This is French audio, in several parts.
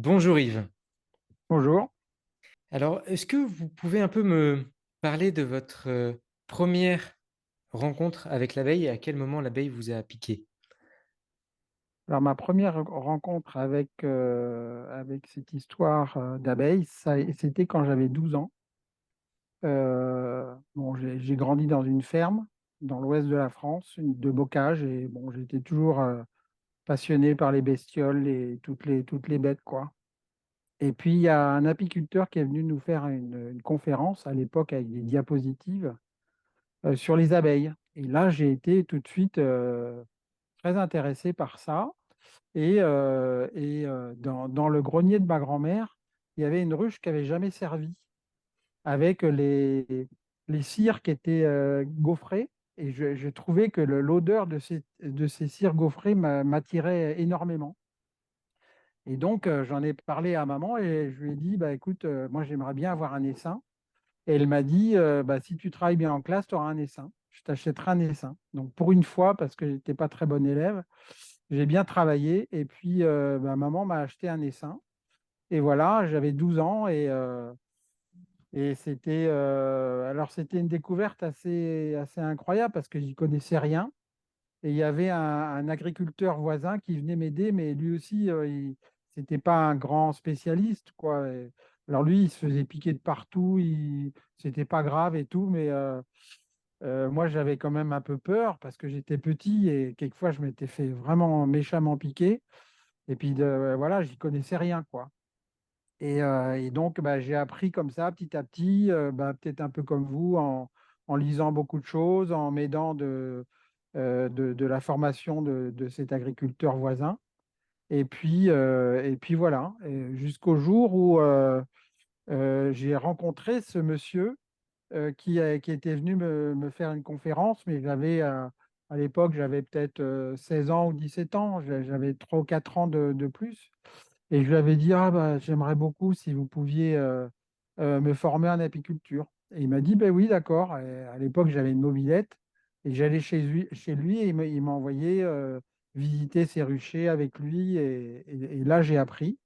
Bonjour Yves. Bonjour. Alors, est-ce que vous pouvez un peu me parler de votre première rencontre avec l'abeille et à quel moment l'abeille vous a piqué? Alors ma première rencontre avec cette histoire, d'abeilles, c'était quand j'avais 12 ans. Bon, j'ai grandi dans une ferme dans l'ouest de la France, de bocage et bon, j'étais toujours, passionné par les bestioles et toutes les bêtes, quoi. Et puis il y a un apiculteur qui est venu nous faire une conférence à l'époque avec des diapositives, sur les abeilles et là, j'ai été tout de suite, très intéressé par ça. Dans le grenier de ma grand-mère, il y avait une ruche qui avait jamais servi, avec les cires qui étaient gaufrées. Et je trouvais que l'odeur de ces cires gaufrées m'attirait énormément. Et donc, j'en ai parlé à maman et je lui ai dit, bah, écoute, moi j'aimerais bien avoir un essaim. Et elle m'a dit, bah, si tu travailles bien en classe, tu auras un essaim. Je t'achèterai un essaim. Donc pour une fois, parce que j'étais pas très bon élève, j'ai bien travaillé et puis bah, maman m'a acheté un essaim. Et voilà, j'avais 12 ans et c'était une découverte assez incroyable parce que j'y connaissais rien. Et il y avait un agriculteur voisin qui venait m'aider, mais lui aussi, c'était pas un grand spécialiste, quoi. Alors lui, il se faisait piquer de partout, c'était pas grave et tout, mais moi, j'avais quand même un peu peur parce que j'étais petit et quelquefois, je m'étais fait vraiment méchamment piquer. Et puis, voilà, j'y connaissais rien, quoi. Et donc, bah, j'ai appris comme ça, petit à petit, bah, peut-être un peu comme vous, en lisant beaucoup de choses, en m'aidant de la formation de cet agriculteur voisin. Et puis voilà, et jusqu'au jour où j'ai rencontré ce monsieur qui était venu me faire une conférence, mais à l'époque, j'avais peut-être 16 ans ou 17 ans, j'avais 3 ou 4 ans de plus. Et je lui avais dit, ah, bah, j'aimerais beaucoup si vous pouviez me former en apiculture. Et il m'a dit, ben oui, d'accord. Et à l'époque, j'avais une mobilette et j'allais chez lui et il m'a envoyé visiter ses ruchers avec lui. Et là, j'ai appris.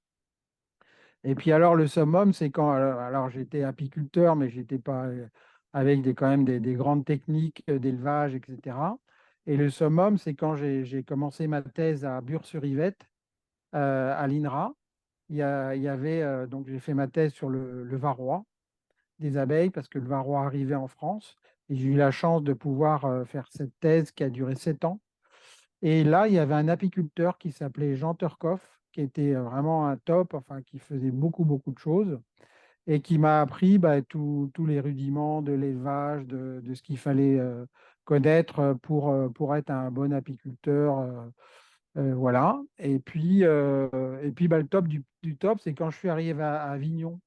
Et puis alors, le summum, c'est quand, alors j'étais apiculteur, mais j'étais pas avec quand même des grandes techniques d'élevage, etc. Et le summum, c'est quand j'ai commencé ma thèse à Bure-sur-Yvette, à l'INRA. Donc j'ai fait ma thèse sur le varroa des abeilles parce que le varroa arrivait en France. Et j'ai eu la chance de pouvoir faire cette thèse qui a duré 7 ans. Et là, il y avait un apiculteur qui s'appelait Jean Turcoff, qui était vraiment un top, enfin, qui faisait beaucoup, beaucoup de choses et qui m'a appris bah, tous les rudiments de l'élevage, de ce qu'il fallait connaître pour être un bon apiculteur. Voilà. Et puis bah, le top du top, c'est quand je suis arrivé à Avignon,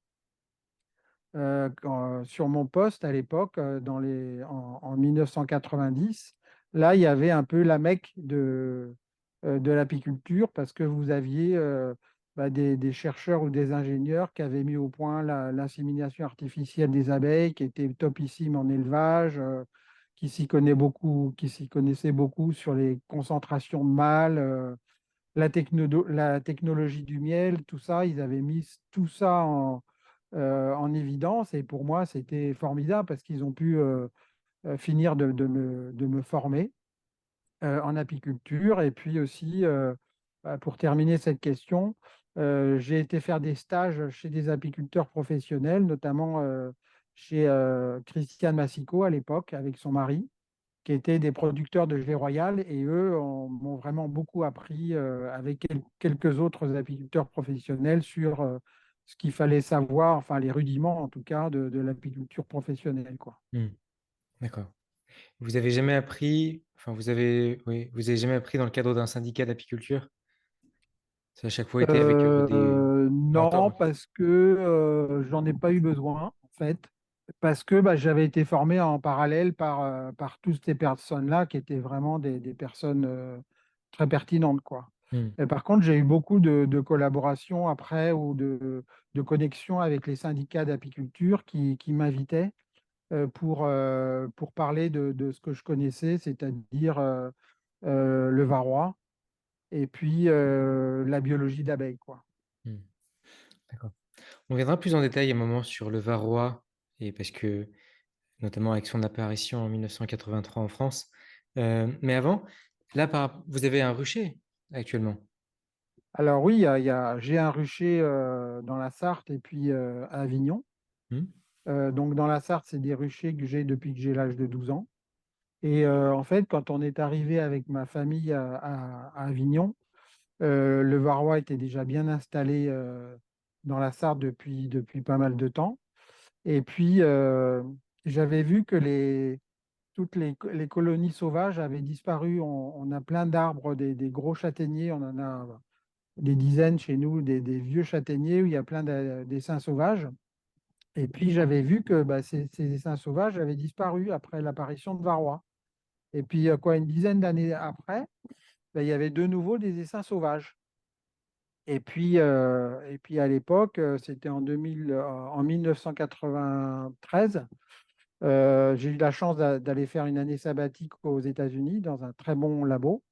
sur mon poste à l'époque, en 1990. Là, il y avait un peu la Mecque de l'apiculture parce que vous aviez bah, des chercheurs ou des ingénieurs qui avaient mis au point l'insémination artificielle des abeilles, qui était topissime en élevage, qui s'y connaissaient beaucoup sur les concentrations de mâles, la technologie du miel, tout ça. Ils avaient mis tout ça en évidence. Et pour moi, c'était formidable parce qu'ils ont pu finir de me former en apiculture. Et puis aussi, bah, pour terminer cette question, j'ai été faire des stages chez des apiculteurs professionnels, notamment chez Christiane Massico à l'époque, avec son mari, qui étaient des producteurs de gelée royale. Et eux m'ont vraiment beaucoup appris, avec quelques autres apiculteurs professionnels, sur ce qu'il fallait savoir, enfin les rudiments en tout cas, de l'apiculture professionnelle, quoi. Hmm, d'accord. Vous avez jamais appris, enfin oui, vous avez jamais appris dans le cadre d'un syndicat d'apiculture? Ça a à chaque fois été avec des Non, mentors. parce que j'en ai pas eu besoin, en fait, parce que bah, j'avais été formé en parallèle par toutes ces personnes-là qui étaient vraiment des personnes très pertinentes, quoi. Hmm, Et par contre, j'ai eu beaucoup de collaborations après ou de connexions avec les syndicats d'apiculture qui m'invitaient pour parler de ce que je connaissais, c'est-à-dire le varroa et puis la biologie d'abeilles, quoi. hmm. D'accord. On viendra plus en détail à un moment sur le varroa et parce que notamment avec son apparition en 1983 en France. Mais avant, là par vous avez un rucher actuellement? Alors oui, j'ai un rucher dans la Sarthe et puis à Avignon. Mmh. Donc dans la Sarthe, c'est des ruchers que j'ai depuis que j'ai l'âge de 12 ans. Et en fait, quand on est arrivé avec ma famille à Avignon, le varroa était déjà bien installé dans la Sarthe depuis pas mal de temps. Et puis, j'avais vu que toutes les colonies sauvages avaient disparu. On a plein d'arbres, des gros châtaigniers, on en a des dizaines chez nous, des vieux châtaigniers où il y a plein d'essaims sauvages. Et puis, j'avais vu que bah, ces essaims sauvages avaient disparu après l'apparition de varroa. Et puis, quoi, une dizaine d'années après, bah, il y avait de nouveau des essaims sauvages. Et puis à l'époque, c'était en 1993, j'ai eu la chance d'aller faire une année sabbatique aux États-Unis dans un très bon labo.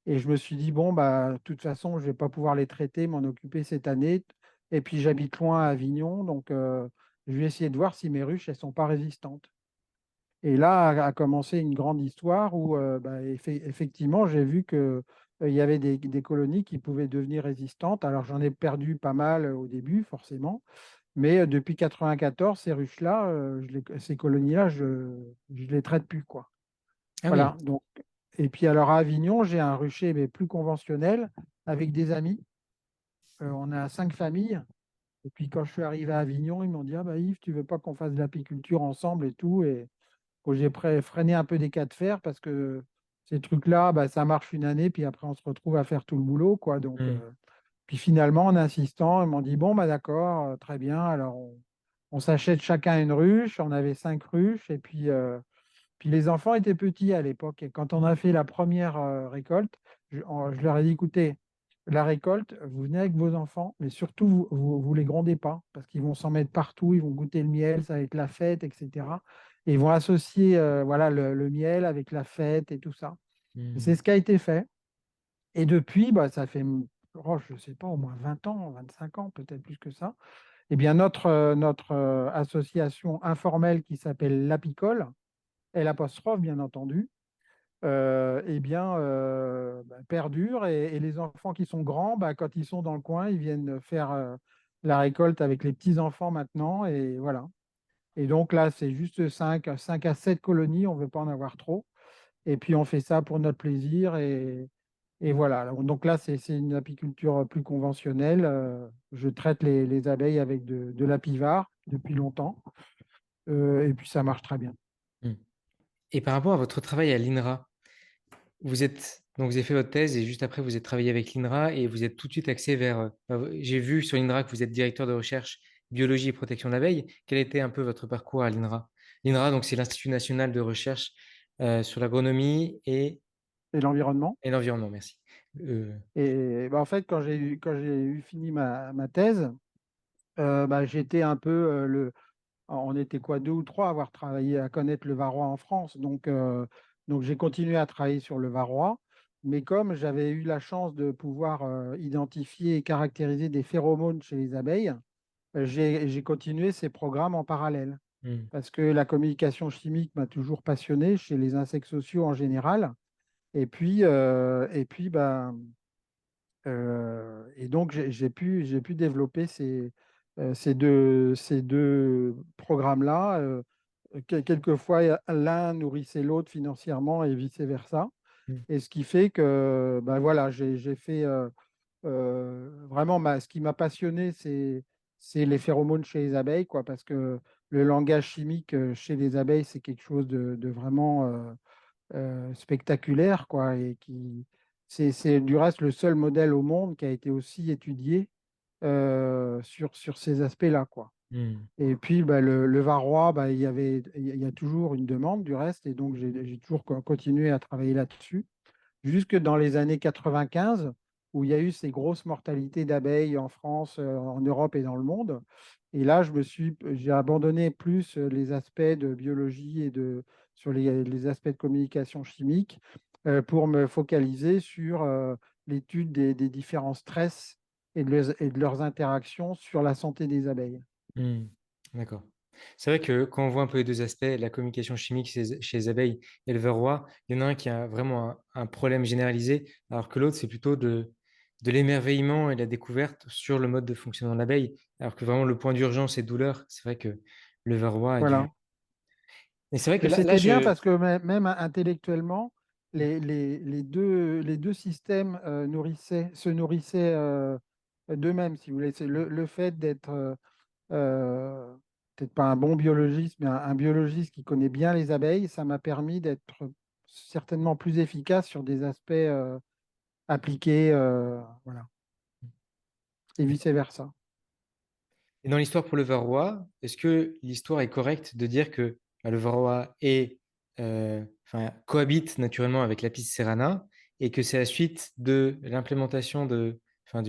Et je me suis dit, bon, bah, de toute façon, je ne vais pas pouvoir les traiter, m'en occuper cette année. Et puis j'habite loin à Avignon, donc je vais essayer de voir si mes ruches, elles ne sont pas résistantes. Et là a commencé une grande histoire où bah, effectivement, j'ai vu que il y avait des colonies qui pouvaient devenir résistantes. Alors j'en ai perdu pas mal au début, forcément, mais depuis 94, ces ruches-là, ces colonies-là, je ne les traite plus, quoi. Ah oui. Voilà. Donc, et puis alors à Avignon, j'ai un rucher mais plus conventionnel avec des amis. On a 5 familles. Et puis quand je suis arrivé à Avignon, ils m'ont dit, ah bah Yves, tu veux pas qu'on fasse de l'apiculture ensemble et tout. Et où j'ai freiné un peu des cas de fer parce que ces trucs-là, bah, ça marche une année, puis après on se retrouve à faire tout le boulot, quoi. Donc, Mmh. puis finalement, en insistant, ils m'ont dit, bon, bah d'accord, très bien. Alors on s'achète chacun une ruche. On avait 5 ruches, et puis les enfants étaient petits à l'époque. Et quand on a fait la première récolte, je leur ai dit, écoutez, la récolte, vous venez avec vos enfants, mais surtout, vous les grondez pas, parce qu'ils vont s'en mettre partout, ils vont goûter le miel, ça va être la fête, etc. Et ils vont associer voilà, le miel avec la fête et tout ça. Et c'est Mmh. ce qui a été fait. Et depuis, bah, ça fait, oh, je ne sais pas, au moins 20 ans, 25 ans, peut-être plus que ça. Eh bien, notre association informelle qui s'appelle l'Apicole, L', bien entendu, eh bien, bah, perdure. Et les enfants qui sont grands, bah, quand ils sont dans le coin, ils viennent faire la récolte avec les petits-enfants maintenant. Et voilà. Et donc là, c'est juste 5 à 7 colonies, on ne veut pas en avoir trop. Et puis on fait ça pour notre plaisir. Et voilà. Donc là, c'est une apiculture plus conventionnelle. Je traite les abeilles avec de l'apivar depuis longtemps. Et puis ça marche très bien. Mmh. Et par rapport à votre travail à l'INRA, vous avez fait votre thèse et juste après vous êtes travaillé avec l'INRA et vous êtes tout de suite axé vers, j'ai vu sur l'INRA que vous êtes directeur de recherche biologie et protection d'abeilles. Quel était un peu votre parcours à l'INRA? L'INRA, donc c'est l'Institut national de recherche, sur l'agronomie Et l'environnement. et l'environnement, merci. Et bah, en fait, quand j'ai eu fini ma thèse, bah, j'étais un peu on était quoi, deux ou trois à avoir travaillé à connaître le varroa en France. Donc j'ai continué à travailler sur le varroa. Mais comme j'avais eu la chance de pouvoir identifier et caractériser des phéromones chez les abeilles, j'ai continué ces programmes en parallèle. Mmh. Parce que la communication chimique m'a toujours passionné chez les insectes sociaux en général. Et puis bah, et donc, j'ai pu développer ces deux programmes-là. Quelquefois, l'un nourrissait l'autre financièrement et vice-versa. Mmh. Et ce qui fait que ben voilà, j'ai fait vraiment ce qui m'a passionné, c'est les phéromones chez les abeilles, quoi, parce que le langage chimique chez les abeilles, c'est quelque chose de vraiment spectaculaire, quoi, et c'est du reste le seul modèle au monde qui a été aussi étudié sur ces aspects-là, quoi. Mmh. Et puis bah, le varroa, bah, il y a toujours une demande du reste, et donc j'ai toujours continué à travailler là-dessus jusque dans les années 95, où il y a eu ces grosses mortalités d'abeilles en France, en Europe et dans le monde. Et là, j'ai abandonné plus les aspects de biologie sur les aspects de communication chimique pour me focaliser sur l'étude des différents stress et de leurs interactions sur la santé des abeilles. Hmm. D'accord. C'est vrai que quand on voit un peu les deux aspects, la communication chimique chez les abeilles et le ver roi, il y en a un qui a vraiment un problème généralisé, alors que l'autre, c'est plutôt de l'émerveillement et la découverte sur le mode de fonctionnement de l'abeille, alors que vraiment le point d'urgence et douleur, c'est vrai que le ver roi a dû... Voilà. Et c'est vrai que Mais là c'était bien je... parce que même intellectuellement, les deux systèmes se nourrissaient d'eux-mêmes, si vous voulez. C'est le fait d'être euh, peut-être pas un bon biologiste, mais un biologiste qui connaît bien les abeilles, ça m'a permis d'être certainement plus efficace sur des aspects appliqués, voilà, et vice-versa. Et dans l'histoire pour le Varroa, est-ce que l'histoire est correcte de dire que bah, le Varroa enfin, cohabite naturellement avec l'Apis cerana et que c'est la suite de l'implémentation enfin,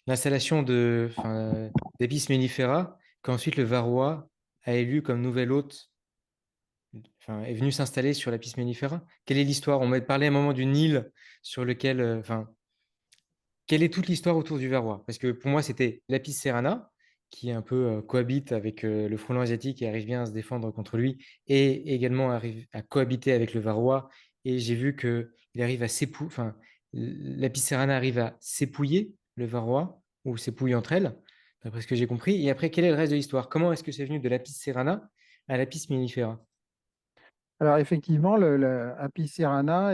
l'installation d'Apis mellifera qu'ensuite le Varroa a élu comme nouvel hôte, enfin, est venu s'installer sur l'Apis mellifera? Quelle est l'histoire? On m'a parlé à un moment d'une île sur lequel, enfin, quelle est toute l'histoire autour du verrois? Parce que pour moi, c'était l'Apis cerana, qui un peu cohabite avec le frelon asiatique et arrive bien à se défendre contre lui, et également arrive à cohabiter avec le varroa. Et j'ai vu qu'il arrive à s'épouiller, enfin, l'Apis cerana arrive à s'épouiller le varroa, ou s'épouille entre elles, d'après ce que j'ai compris. Et après, quel est le reste de l'histoire? Comment est-ce que c'est venu de l'Apis cerana à l'Apis mellifera? Alors effectivement, le Apis cerana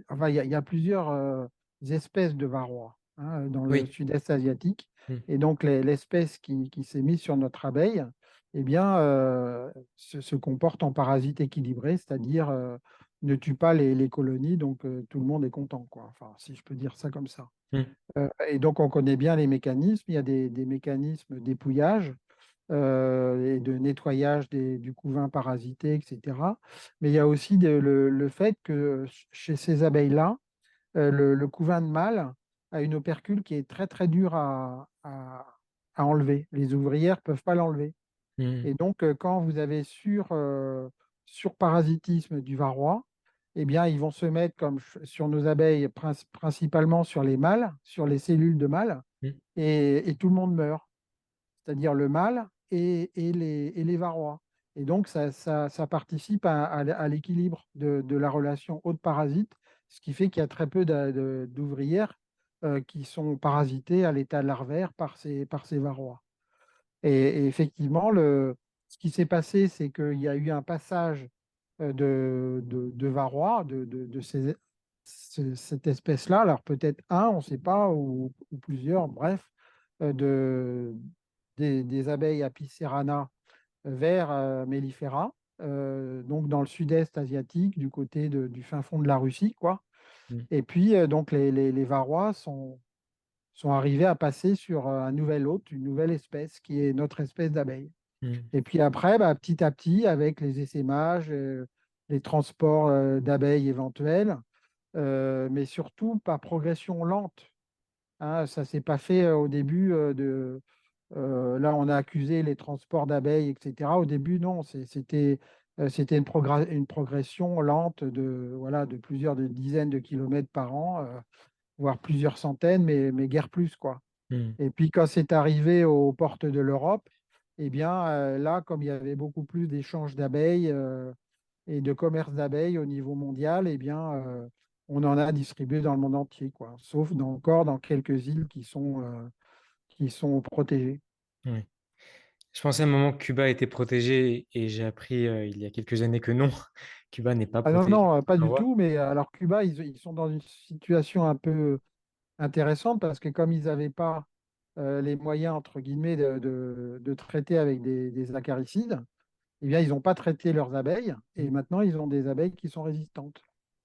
enfin, il y a plusieurs espèces de varroa dans le Oui. sud-est asiatique. Hmm. Et donc l'espèce qui s'est mise sur notre abeille, eh bien, se comporte en parasite équilibré, c'est-à-dire ne tue pas les colonies, donc tout le monde est content, quoi. Enfin, si je peux dire ça comme ça. Hmm. Et donc on connaît bien les mécanismes. Il y a des mécanismes d'épouillage et de nettoyage du couvain parasité, etc. Mais il y a aussi le fait que chez ces abeilles-là, le couvain de mâle a une opercule qui est très très dure à enlever. Les ouvrières ne peuvent pas l'enlever. Hmm. Et donc, quand vous avez surparasitisme du varroa, eh bien, ils vont se mettre comme sur nos abeilles, principalement sur les mâles, sur les cellules de mâles, Hmm. et tout le monde meurt, c'est-à-dire le mâle et les varrois. Et donc, ça participe à l'équilibre de la relation hôte-parasite, ce qui fait qu'il y a très peu d'ouvrières qui sont parasitées à l'état larvaire par ces varrois. Et effectivement, ce qui s'est passé, c'est qu'il y a eu un passage de varroa, cette espèce-là, alors peut-être un, on ne sait pas, ou plusieurs, bref, euh, de, des abeilles Apis cerana vers Mellifera, donc dans le sud-est asiatique, du côté du fin fond de la Russie, quoi. Hmm. Et puis, donc, les varrois sont arrivés à passer sur un nouvel hôte, une nouvelle espèce, qui est notre espèce d'abeille. Hmm. Et puis après, bah, petit à petit, avec les essaimages, les transports d'abeilles éventuels, mais surtout par progression lente. Hein, ça ne s'est pas fait au début là, on a accusé les transports d'abeilles, etc. Au début, non, c'était une progression lente voilà, de plusieurs de dizaines de kilomètres par an, voire plusieurs centaines, mais guère plus, quoi. Hmm. Et puis quand c'est arrivé aux portes de l'Europe, eh bien là, comme il y avait beaucoup plus d'échanges d'abeilles et de commerce d'abeilles au niveau mondial, eh bien on en a distribué dans le monde entier, quoi. Sauf encore dans quelques îles qui sont protégées. Oui. Je pensais à un moment que Cuba était protégé et j'ai appris il y a quelques années que non, Cuba n'est pas Ah non, protégé. non, pas Au du revoir. tout. Mais alors Cuba, ils sont dans une situation un peu intéressante parce que comme ils n'avaient pas les moyens, entre guillemets, de traiter avec des acaricides, eh bien, ils n'ont pas traité leurs abeilles et maintenant, ils ont des abeilles qui sont résistantes.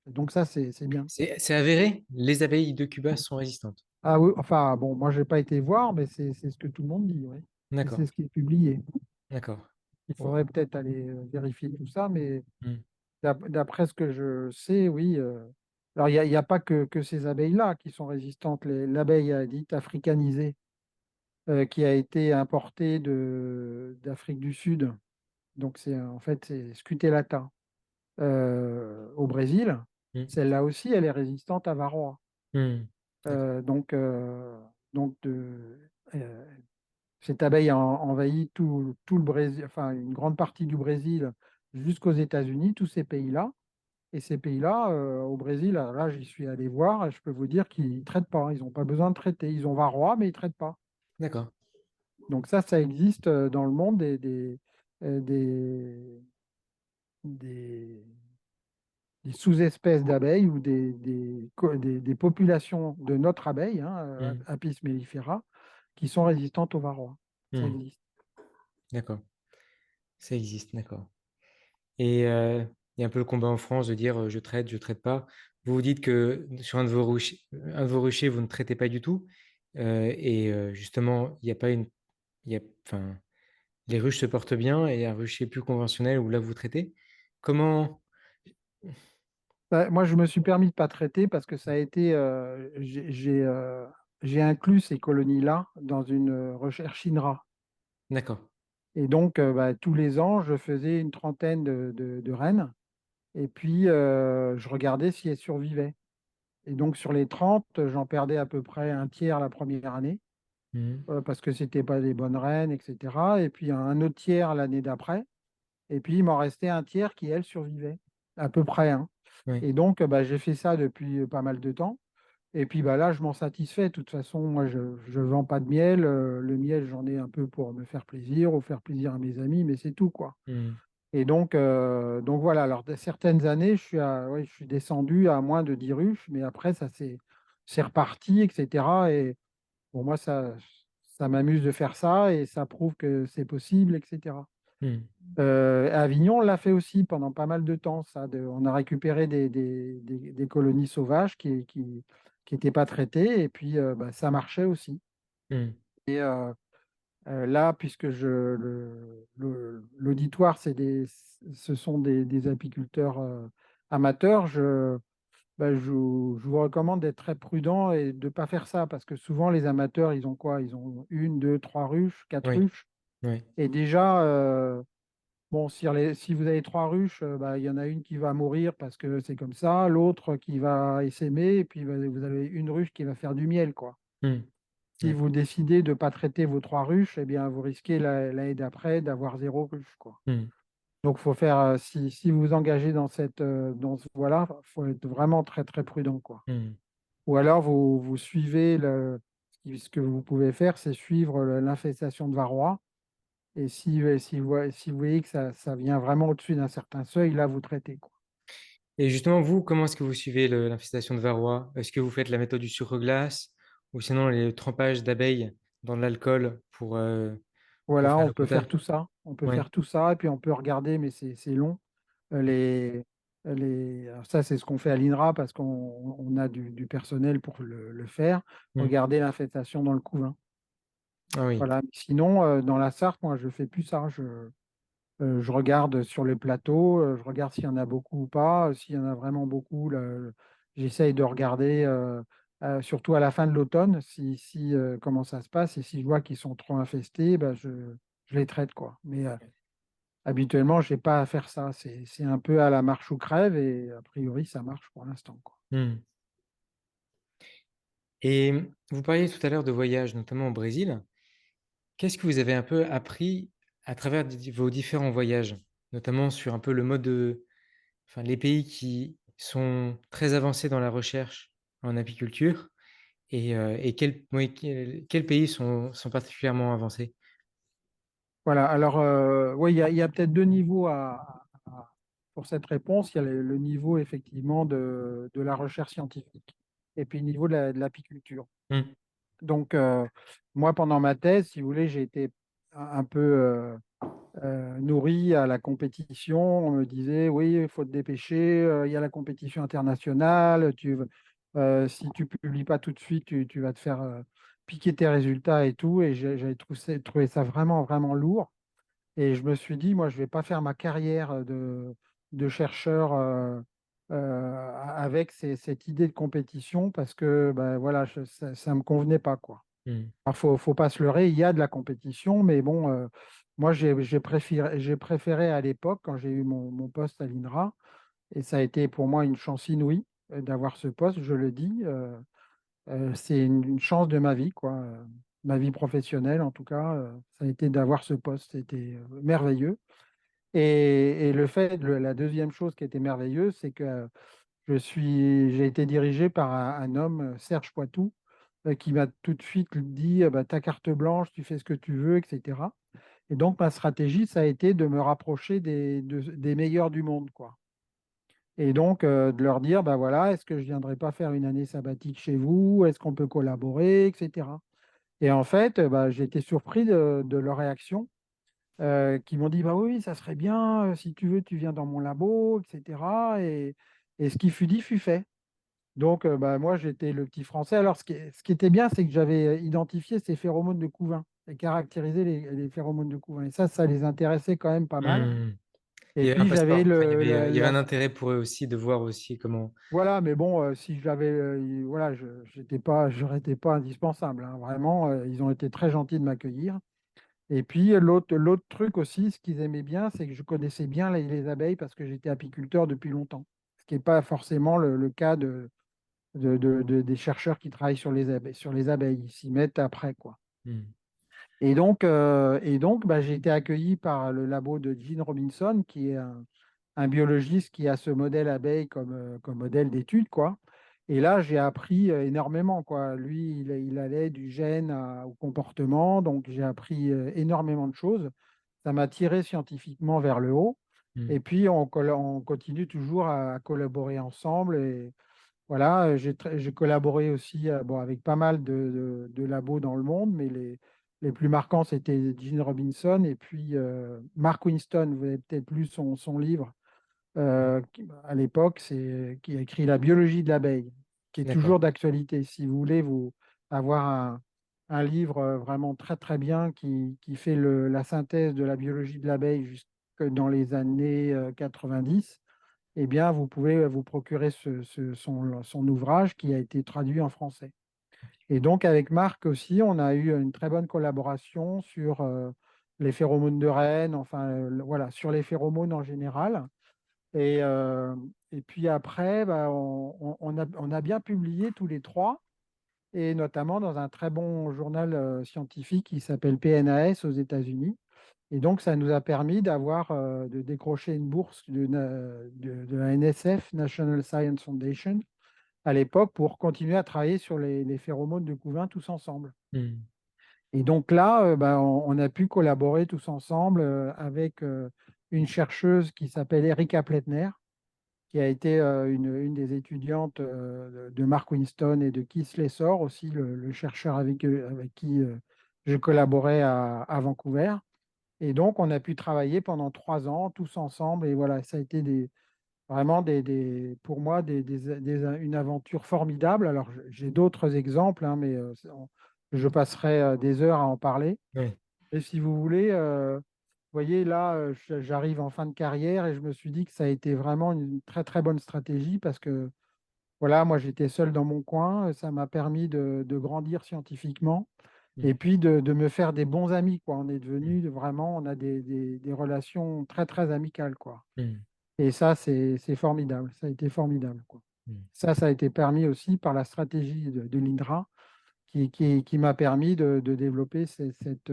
Donc ça, c'est bien. C'est avéré, les abeilles de Cuba sont résistantes. Ah oui, enfin, bon, moi, je n'ai pas été voir, mais c'est ce que tout le monde dit, oui. Et D'accord, c'est ce qui est publié. d'accord. Il Oh. faudrait peut-être aller vérifier tout ça, mais Hmm. d'après ce que je sais, oui. Alors, il y a pas que ces abeilles-là qui sont résistantes. L'abeille dite africanisée, qui a été importée d'Afrique du Sud, donc en fait, c'est Scutellata, au Brésil. Hmm. Celle-là aussi, elle est résistante à varroa. Hmm. D'accord. Euh, donc, euh, donc euh, cette abeille a envahi tout le Brésil, enfin une grande partie du Brésil jusqu'aux États-Unis, tous ces pays-là. Et ces pays-là, au Brésil, alors là, j'y suis allé voir, et je peux vous dire qu'ils ne traitent pas. Ils n'ont pas besoin de traiter. Ils ont varroa, mais ils ne traitent pas. D'accord. Donc ça existe dans le monde euh, des, des- des sous-espèces d'abeilles ou des populations de notre abeille, hein, Hmm. Apis mellifera, qui sont résistantes au varroa. Ça Hmm. existe. D'accord. Ça existe, d'accord. Et il y a un peu le combat en France de dire je traite pas. Vous vous dites que sur un de vos ruchers, vous ne traitez pas du tout. Justement, il n'y a pas une. Il y a, enfin, les ruches se portent bien et un rucher plus conventionnel où là vous traitez. Comment. Bah, moi, je me suis permis de ne pas traiter parce que ça a été, j'ai inclus ces colonies-là dans une recherche INRA. D'accord. Et donc, bah, tous les ans, je faisais une trentaine de reines et puis je regardais si elles survivaient. Et donc, sur les 30, j'en perdais à peu près un tiers la première année Hmm. parce que ce n'étaient pas des bonnes reines, etc. Et puis un autre tiers l'année d'après. Et puis, il m'en restait un tiers qui, elles, survivaient, à peu près, hein. Oui. Et donc, bah, j'ai fait ça depuis pas mal de temps. Et puis bah, là, je m'en satisfais. De toute façon, moi, je ne vends pas de miel. Le miel, j'en ai un peu pour me faire plaisir ou faire plaisir à mes amis, mais c'est tout, quoi. Hmm. Et donc voilà. Alors, de certaines années, ouais, je suis descendu à moins de 10 ruches, mais après, c'est reparti, etc. Et pour moi, ça m'amuse de faire ça et ça prouve que c'est possible, etc. Hmm. À Avignon, on l'a fait aussi pendant pas mal de temps. On a récupéré des colonies sauvages qui n'étaient pas traitées et puis bah, ça marchait aussi. Hmm. Et là, puisque l'auditoire, ce sont des apiculteurs amateurs, bah, je vous recommande d'être très prudent et de ne pas faire ça parce que souvent les amateurs, ils ont quoi? Ils ont une, deux, trois ruches, quatre Oui. ruches. Oui. Et déjà, bon, si vous avez trois ruches, bah, il y en a une qui va mourir parce que c'est comme ça, l'autre qui va essaimer, et puis bah, vous avez une ruche qui va faire du miel, quoi. Hmm. Si D'accord. vous décidez de ne pas traiter vos trois ruches, eh bien, vous risquez l'année d'après d'avoir zéro ruche, quoi. Hmm. Donc, faut faire, si vous vous engagez dans ce voie-là, faut être vraiment très, très prudent, quoi. Hmm. Ou alors, vous suivez ce que vous pouvez faire, c'est suivre l'infestation de varroa. Et si vous voyez que ça vient vraiment au-dessus d'un certain seuil, là, vous traitez, quoi. Et justement, vous, comment est-ce que vous suivez l'infestation de varroa? Est-ce que vous faites la méthode du sucre-glace ou sinon les trempages d'abeilles dans de l'alcool pour Voilà, faire on le peut faire contact? tout ça. On peut Oui. faire tout ça, et puis on peut regarder, mais c'est long. Les, alors ça, c'est ce qu'on fait à l'INRA parce qu'on a du personnel pour le faire. Hmm. Regarder l'infestation dans le couvain. Ah oui. Voilà. Sinon, dans la Sarthe, moi, je fais plus ça. Je regarde sur les plateaux, je regarde s'il y en a beaucoup ou pas. S'il y en a vraiment beaucoup, j'essaye de regarder, surtout à la fin de l'automne, comment ça se passe. Et si je vois qu'ils sont trop infestés, ben, je les traite, quoi. Mais habituellement, je n'ai pas à faire ça. C'est un peu à la marche ou crève et a priori, ça marche pour l'instant, quoi. Hmm. Et vous parliez tout à l'heure de voyage, notamment au Brésil. Qu'est-ce que vous avez un peu appris à travers vos différents voyages, notamment sur un peu le mode de, enfin, les pays qui sont très avancés dans la recherche en apiculture et oui, quels pays sont particulièrement avancés? Voilà. Alors, oui, il y a peut-être deux niveaux pour cette réponse. Il y a le niveau, effectivement, de la recherche scientifique et puis le niveau de l'apiculture. Hmm. Donc, moi, pendant ma thèse, si vous voulez, j'ai été un peu nourri à la compétition. On me disait, oui, il faut te dépêcher, il y a la compétition internationale. Si tu publies pas tout de suite, tu vas te faire piquer tes résultats et tout. Et j'avais trouvé ça vraiment, vraiment lourd. Et je me suis dit, moi, je vais pas faire ma carrière de chercheur avec cette idée de compétition parce que ben, voilà, ça me convenait pas, quoi. Hmm. Alors, faut pas se leurrer, il y a de la compétition, mais bon, moi, j'ai préféré à l'époque, quand j'ai eu mon poste à l'INRA, et ça a été pour moi une chance inouïe d'avoir ce poste, je le dis. C'est une chance de ma vie, quoi. Ma vie professionnelle, en tout cas, ça a été d'avoir ce poste. C'était merveilleux. Et le fait, la deuxième chose qui était merveilleuse, c'est que j'ai été dirigé par un homme, Serge Poitou, qui m'a tout de suite dit, bah, ta carte blanche, tu fais ce que tu veux, etc. Et donc, ma stratégie, ça a été de me rapprocher des meilleurs du monde, quoi. Et donc, de leur dire, bah voilà, est-ce que je ne viendrai pas faire une année sabbatique chez vous? Est-ce qu'on peut collaborer, etc. Et en fait, bah, j'ai été surpris de leur réaction, qui m'ont dit, bah oui, ça serait bien, si tu veux, tu viens dans mon labo, etc. Et ce qui fut dit fut fait. Donc, bah, moi, j'étais le petit Français. Alors, ce qui était bien, c'est que j'avais identifié ces phéromones de couvain et caractérisé les phéromones de couvain. Et ça les intéressait quand même pas mal. Mmh. Et Il y avait un puis, j'avais passeport, enfin, il y avait un intérêt pour eux aussi de voir aussi comment. voilà, mais bon, si j'avais, voilà, j'aurais été pas indispensable, hein. Vraiment, ils ont été très gentils de m'accueillir. Et puis, l'autre truc aussi, ce qu'ils aimaient bien, c'est que je connaissais bien les abeilles parce que j'étais apiculteur depuis longtemps. Ce qui n'est pas forcément le cas des chercheurs qui travaillent sur les abeilles. Sur les abeilles, ils s'y mettent après, quoi. Mmh. Et donc, bah, j'ai été accueilli par le labo de Gene Robinson, qui est un biologiste qui a ce modèle abeille comme modèle d'étude, quoi. Et là, j'ai appris énormément, quoi. Lui, il allait du gène au comportement, donc j'ai appris énormément de choses. Ça m'a tiré scientifiquement vers le haut. Mmh. Et puis, on continue toujours à collaborer ensemble. Et voilà, j'ai collaboré aussi bon, avec pas mal de labos dans le monde, mais les plus marquants, c'était Gene Robinson et puis Mark Winston. Vous avez peut-être lu son livre à l'époque, qui a écrit La biologie de l'abeille, qui est D'accord. toujours d'actualité. Si vous voulez avoir un livre vraiment très très bien qui fait la synthèse de la biologie de l'abeille jusque dans les années 90, eh bien, vous pouvez vous procurer son ouvrage qui a été traduit en français. Et donc, avec Marc aussi, on a eu une très bonne collaboration sur les phéromones de reine, enfin, voilà, sur les phéromones en général. Et, euh, et puis après, bah, on a bien publié tous les trois, et notamment dans un très bon journal scientifique qui s'appelle PNAS aux États-Unis. Et donc, ça nous a permis de décrocher une bourse de la NSF, National Science Foundation, à l'époque, pour continuer à travailler sur les phéromones de couvain tous ensemble. Mmh. Et donc là, bah, on a pu collaborer tous ensemble avec une chercheuse qui s'appelle Erika Pletner, qui a été une des étudiantes de Mark Winston et de Keith Slesor, aussi le chercheur avec qui je collaborais à Vancouver. Et donc, on a pu travailler pendant 3 ans tous ensemble. Et voilà, ça a été vraiment pour moi une aventure formidable. Alors, j'ai d'autres exemples, hein, mais je passerai des heures à en parler. Oui. Et si vous voulez, vous voyez, là, j'arrive en fin de carrière et je me suis dit que ça a été vraiment une très, très bonne stratégie parce que, voilà, moi, j'étais seul dans mon coin. Ça m'a permis de grandir scientifiquement et Mmh. puis de me faire des bons amis, quoi. On est Mmh. devenus vraiment, on a des relations très, très amicales, quoi. Mmh. Et ça, c'est formidable. Ça a été formidable, quoi. Mmh. Ça a été permis aussi par la stratégie de l'INRA qui m'a permis de développer cette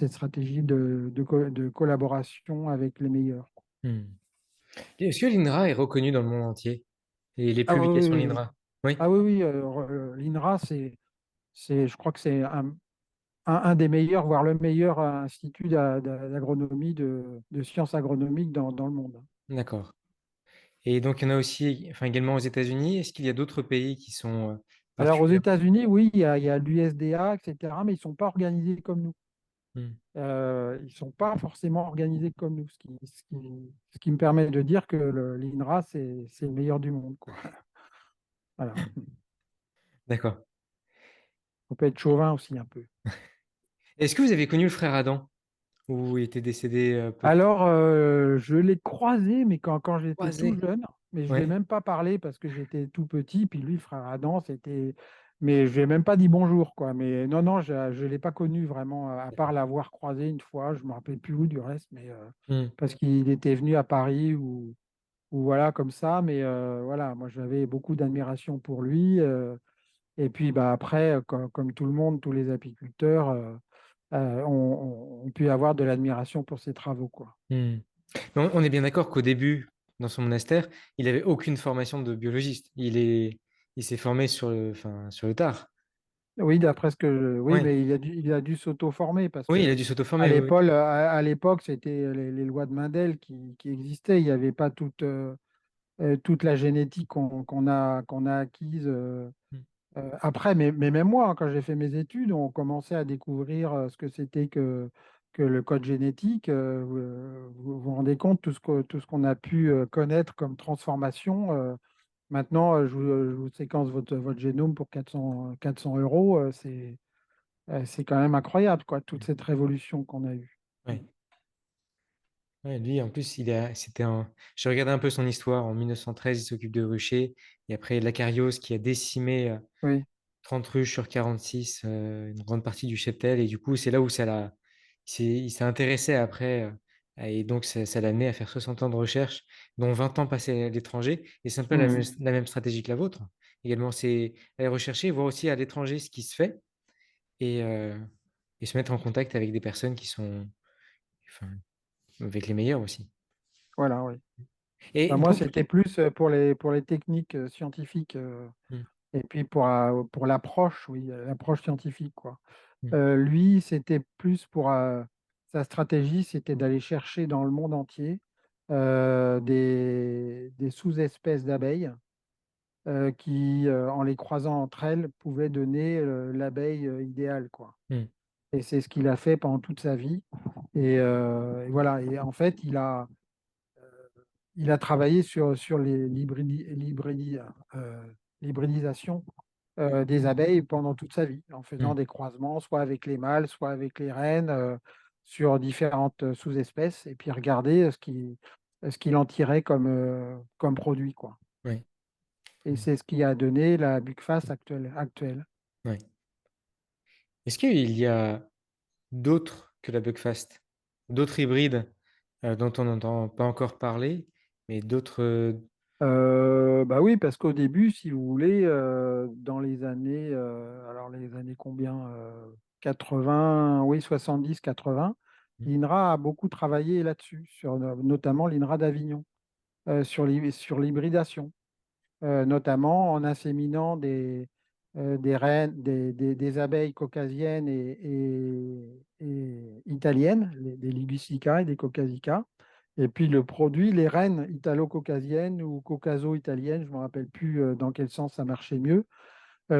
stratégie de collaboration avec les meilleurs. Mmh. Est-ce que l'INRA est reconnu dans le monde entier? Et les Ah oui, publications de oui, oui. l'INRA? Oui? Ah oui, oui, l'INRA, je crois que c'est un des meilleurs, voire le meilleur institut d'agronomie, de sciences agronomiques dans le monde. D'accord. Et donc, il y en a aussi, enfin, également aux États-Unis. Est-ce qu'il y a d'autres pays qui sont Alors aux particulièrement. États-Unis, oui, il y a l'USDA, etc., mais ils ne sont pas organisés comme nous. Mmh. Ils ne sont pas forcément organisés comme nous, ce qui me permet de dire que l'INRA, c'est le meilleur du monde, quoi. Voilà. D'accord. On peut être chauvin aussi un peu. Est-ce que vous avez connu le frère Adam? Ou il était décédé, peu de temps? Alors, je l'ai croisé, mais quand j'étais tout Croisé? jeune, mais je ne lui ai Ouais. même pas parlé parce que j'étais tout petit, puis lui, frère Adam, c'était. Mais je lui ai même pas dit bonjour, quoi. Mais non, non, je ne l'ai pas connu vraiment, à part l'avoir croisé une fois, je ne me rappelle plus où du reste, mais Mmh. parce qu'il était venu à Paris ou voilà, comme ça. Mais voilà, moi, j'avais beaucoup d'admiration pour lui. Et puis bah, après, comme tout le monde, tous les apiculteurs ont pu avoir de l'admiration pour ses travaux, quoi. Hmm. On est bien d'accord qu'au début, dans son monastère, il n'avait aucune formation de biologiste. Il s'est formé sur le tard. Oui, d'après ce que oui, Ouais. mais il a dû s'auto-former parce Oui, il a que dû s'auto-former. Oui, oui. à l'époque, c'était les lois de Mendel qui existaient. Il n'y avait pas toute la génétique qu'on a acquise Hmm. après. Mais même moi, hein, quand j'ai fait mes études, on commençait à découvrir ce que c'était que le code génétique. Vous rendez compte tout ce qu'on a pu connaître comme transformation. Maintenant, je vous séquence votre génome pour 400 euros. C'est quand même incroyable, quoi, toute cette révolution qu'on a eue. Ouais. Ouais, lui, en plus, j'ai regardé un peu son histoire. En 1913, il s'occupe de ruchers. Et après, l'Acarios qui a décimé Oui. 30 ruches sur 46, une grande partie du cheptel. Et du coup, c'est là où il s'est intéressé après. Et donc, ça l'a amené à faire 60 ans de recherche, dont 20 ans passés à l'étranger. Et c'est un peu Mhm. la même stratégie que la vôtre. Également, c'est aller rechercher, voir aussi à l'étranger ce qui se fait et, euh, et se mettre en contact avec des personnes qui sont, enfin, avec les meilleurs aussi. Voilà, oui. Et Bah, moi, pour... c'était plus pour les techniques scientifiques Hmm, et puis pour l'approche, oui, l'approche scientifique, quoi. hmm, Lui, c'était plus pour sa stratégie, c'était d'aller chercher dans le monde entier des sous-espèces d'abeilles qui, en les croisant entre elles, pouvaient donner l'abeille idéale, quoi. hmm, Et c'est ce qu'il a fait pendant toute sa vie. Et voilà. Et en fait, il a travaillé sur l'hybridisation des abeilles pendant toute sa vie, en faisant hmm. des croisements, soit avec les mâles, soit avec les reines, sur différentes sous-espèces, et puis regarder ce qu'il en tirait comme produit, quoi. Ouais, Et c'est ce qui a donné la Buckfast actuelle. ouais. Est-ce qu'il y a d'autres que la Buckfast, d'autres hybrides dont on n'entend pas encore parler, mais d'autres. Bah oui, parce qu'au début, si vous voulez, dans les années, alors les années combien? 80, oui, 70, 80, Hmm, l'INRA a beaucoup travaillé là-dessus, notamment l'INRA d'Avignon, sur l'hybridation, notamment en inséminant des reines, des abeilles caucasiennes et italiennes, des Libicicas et des Caucasica. Et puis le produit, les reines italo-caucasiennes ou caucaso-italiennes, je ne me rappelle plus dans quel sens ça marchait mieux,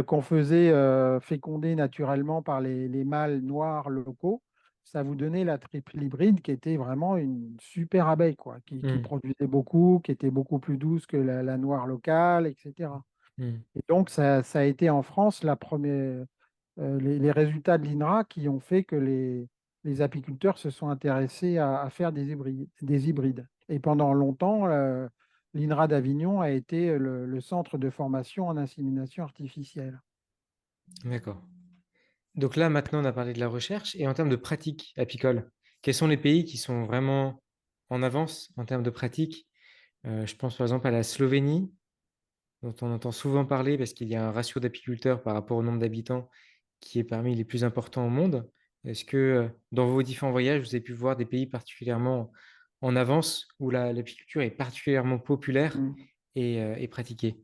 qu'on faisait féconder naturellement par les mâles noirs locaux, ça vous donnait la triple hybride qui était vraiment une super abeille, quoi, qui hmm, produisait beaucoup, qui était beaucoup plus douce que la noire locale, etc. hmm. Et donc, ça a été en France la première, les résultats de l'INRA qui ont fait que les apiculteurs se sont intéressés à faire des hybrides. Et pendant longtemps, l'INRA d'Avignon a été le centre de formation en insémination artificielle. D'accord. Donc là, maintenant, on a parlé de la recherche et en termes de pratique apicole, quels sont les pays qui sont vraiment en avance en termes de pratique? Je pense par exemple à la Slovénie, dont on entend souvent parler parce qu'il y a un ratio d'apiculteurs par rapport au nombre d'habitants qui est parmi les plus importants au monde. Est-ce que dans vos différents voyages, vous avez pu voir des pays particulièrement en avance où l'apiculture est particulièrement populaire Mm. et pratiquée?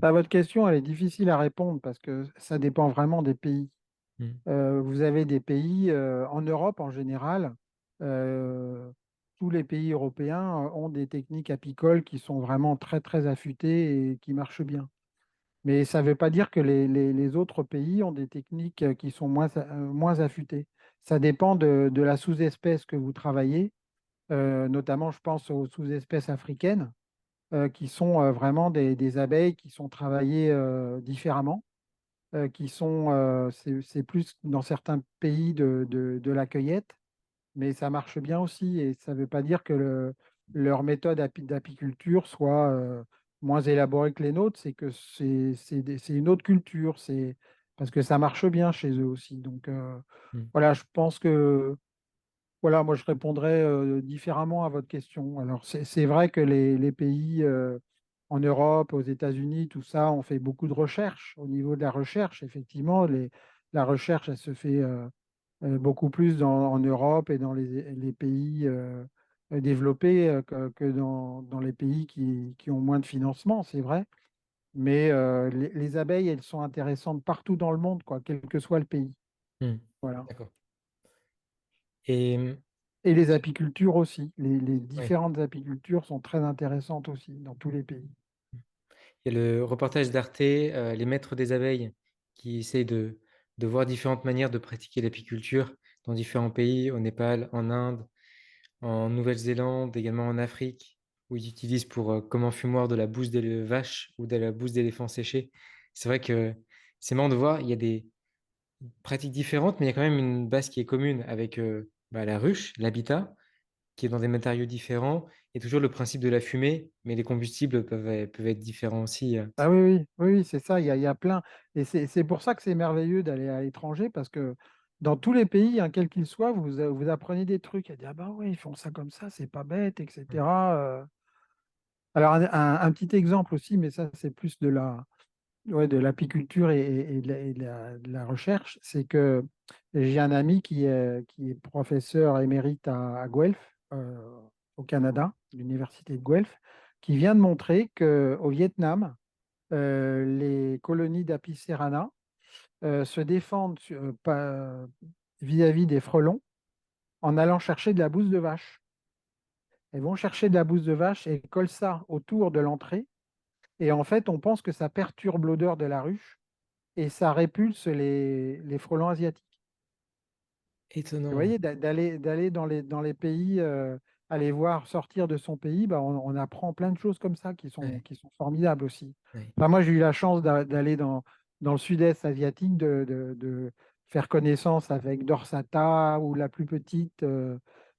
Bah, votre question, elle est difficile à répondre parce que ça dépend vraiment des pays. Hmm, Vous avez des pays en Europe en général. euh, Tous les pays européens ont des techniques apicoles qui sont vraiment très très affûtées et qui marchent bien. Mais ça ne veut pas dire que les autres pays ont des techniques qui sont moins affûtées. Ça dépend de la sous-espèce que vous travaillez. Notamment je pense aux sous-espèces africaines qui sont vraiment des abeilles qui sont travaillées différemment, c'est plus dans certains pays de la cueillette, mais ça marche bien aussi. Et ça ne veut pas dire que leur méthode d'apiculture soit moins élaborée que les nôtres, c'est que c'est une autre culture, c'est parce que ça marche bien chez eux aussi. Donc hmm, voilà, je pense que voilà, moi je répondrais différemment à votre question. Alors c'est vrai que les pays en Europe, aux États-Unis, tout ça, on fait beaucoup de recherche. Au niveau de la recherche, effectivement, la recherche, elle se fait beaucoup plus en Europe et dans les pays développés que dans les pays qui ont moins de financement, c'est vrai. Mais les abeilles, elles sont intéressantes partout dans le monde, quoi, quel que soit le pays. Hmm. Voilà. D'accord. Et Et les apicultures aussi. Les ouais. différentes apicultures sont très intéressantes aussi dans tous les pays. Il y a le reportage d'Arte, Les Maîtres des abeilles, qui essaye de voir différentes manières de pratiquer l'apiculture dans différents pays, au Népal, en Inde, en Nouvelle-Zélande, également en Afrique, où ils utilisent pour comme enfumoir de la bouse de vache ou de la bouse d'éléphant séchée. C'est vrai que c'est marrant de voir, il y a des pratiques différentes, mais il y a quand même une base qui est commune avec la ruche, l'habitat, qui est dans des matériaux différents, et toujours le principe de la fumée, mais les combustibles peuvent être différents aussi. Ah oui, oui, oui, oui, c'est ça, il y a plein. Et c'est pour ça que c'est merveilleux d'aller à l'étranger, parce que dans tous les pays, hein, quels qu'ils soient, vous apprenez des trucs. À dire, ah bah oui, ils font ça comme ça, c'est pas bête, Mm. etc. Alors, un petit exemple aussi, mais ça, c'est plus ouais, de l'apiculture de la recherche, c'est que j'ai un ami qui est professeur émérite à Guelph, au Canada, l'université de Guelph, qui vient de montrer qu'au Vietnam, les colonies d'Apis cerana se défendent vis-à-vis des frelons en allant chercher de la bouse de vache. Elles vont chercher de la bouse de vache et collent ça autour de l'entrée. Et en fait, on pense que ça perturbe l'odeur de la ruche et ça répulse les frelons asiatiques. Vous Étonnant. voyez, d'aller dans les pays, aller voir sortir de son pays, bah, on apprend plein de choses comme ça Ouais, qui sont formidables aussi. ouais. Enfin, moi, j'ai eu la chance d'aller dans le sud-est asiatique, de faire connaissance avec Dorsata ou la plus petite,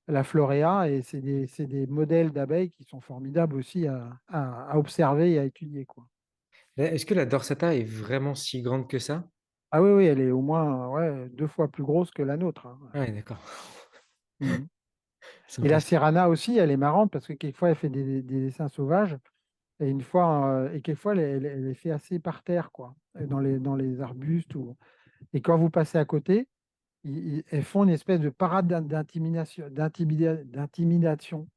la Florea, et c'est des modèles d'abeilles qui sont formidables aussi à observer et à étudier, quoi. Est-ce que la dorsata est vraiment si grande que ça? Ah oui, oui, elle est au moins ouais, 2 fois plus grosse que la nôtre, hein. Ah ouais, d'accord. Mhm. C'est Et la impressionnant. Sirana aussi, elle est marrante parce que quelquefois elle fait des dessins sauvages et une fois et quelquefois elle les fait assez par terre quoi, dans les arbustes et quand vous passez à côté, elles font une espèce de parade d'intimidation,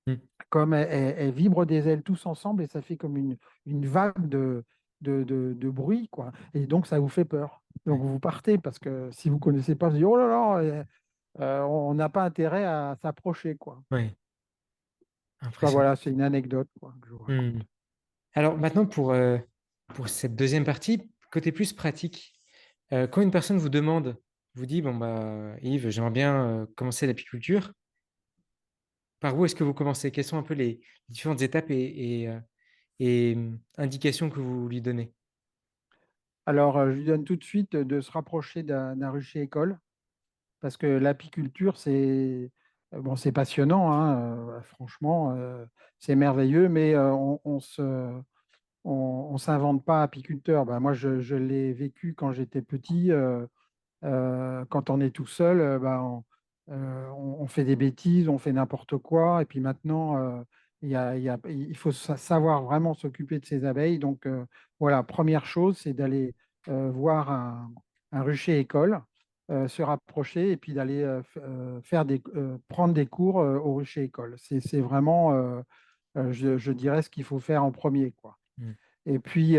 Mm. comme elles vibrent des ailes tous ensemble et ça fait comme une vague de bruit quoi. Et donc ça vous fait peur. Donc Ouais, vous partez parce que si vous connaissez pas, vous dites oh là là, on n'a pas intérêt à s'approcher quoi. ouais, Enfin, impressionnant. voilà, c'est une anecdote quoi, que je vous Mm. raconte. Alors maintenant, pour cette deuxième partie, côté plus pratique, quand une personne vous demande, vous dit, bon, bah, Yves, j'aimerais bien commencer l'apiculture, par où est-ce que vous commencez? Quelles sont un peu les différentes étapes et indications que vous lui donnez? Alors, je lui donne tout de suite de se rapprocher d'un rucher école, parce que l'apiculture, c'est bon, c'est passionnant, hein, franchement, c'est merveilleux, mais on s'invente pas apiculteur. Ben, moi, je l'ai vécu quand j'étais petit. Quand on est tout seul, on fait des bêtises, on fait n'importe quoi. Et puis maintenant, il faut savoir vraiment s'occuper de ses abeilles. Donc voilà, première chose, c'est d'aller voir un rucher école, se rapprocher et puis d'aller prendre des cours au rucher école. C'est vraiment, je dirais, ce qu'il faut faire en premier, quoi. Mm. Et puis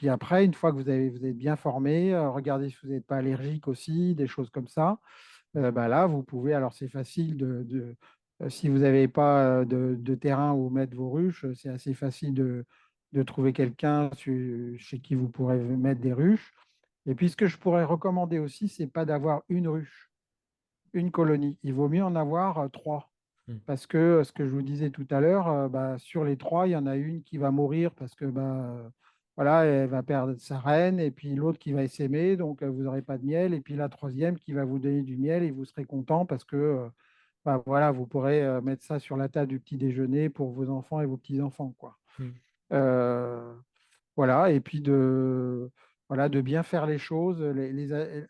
après, une fois que vous êtes bien formé, regardez si vous n'êtes pas allergique aussi, des choses comme ça. Bah là, vous pouvez, alors c'est facile si vous n'avez pas de terrain où mettre vos ruches, c'est assez facile de trouver quelqu'un chez qui vous pourrez mettre des ruches. Et puis ce que je pourrais recommander aussi, c'est pas d'avoir une ruche, une colonie. Il vaut mieux en avoir trois. Mm. Parce que ce que je vous disais tout à l'heure, bah, sur les trois, il y en a une qui va mourir parce que voilà, elle va perdre sa reine, et puis l'autre qui va essaimer, donc vous n'aurez pas de miel, et puis la troisième qui va vous donner du miel et vous serez content parce que bah, voilà, vous pourrez mettre ça sur la table du petit déjeuner pour vos enfants et vos petits-enfants, quoi. Mm. Euh, voilà, et puis voilà, de bien faire les choses.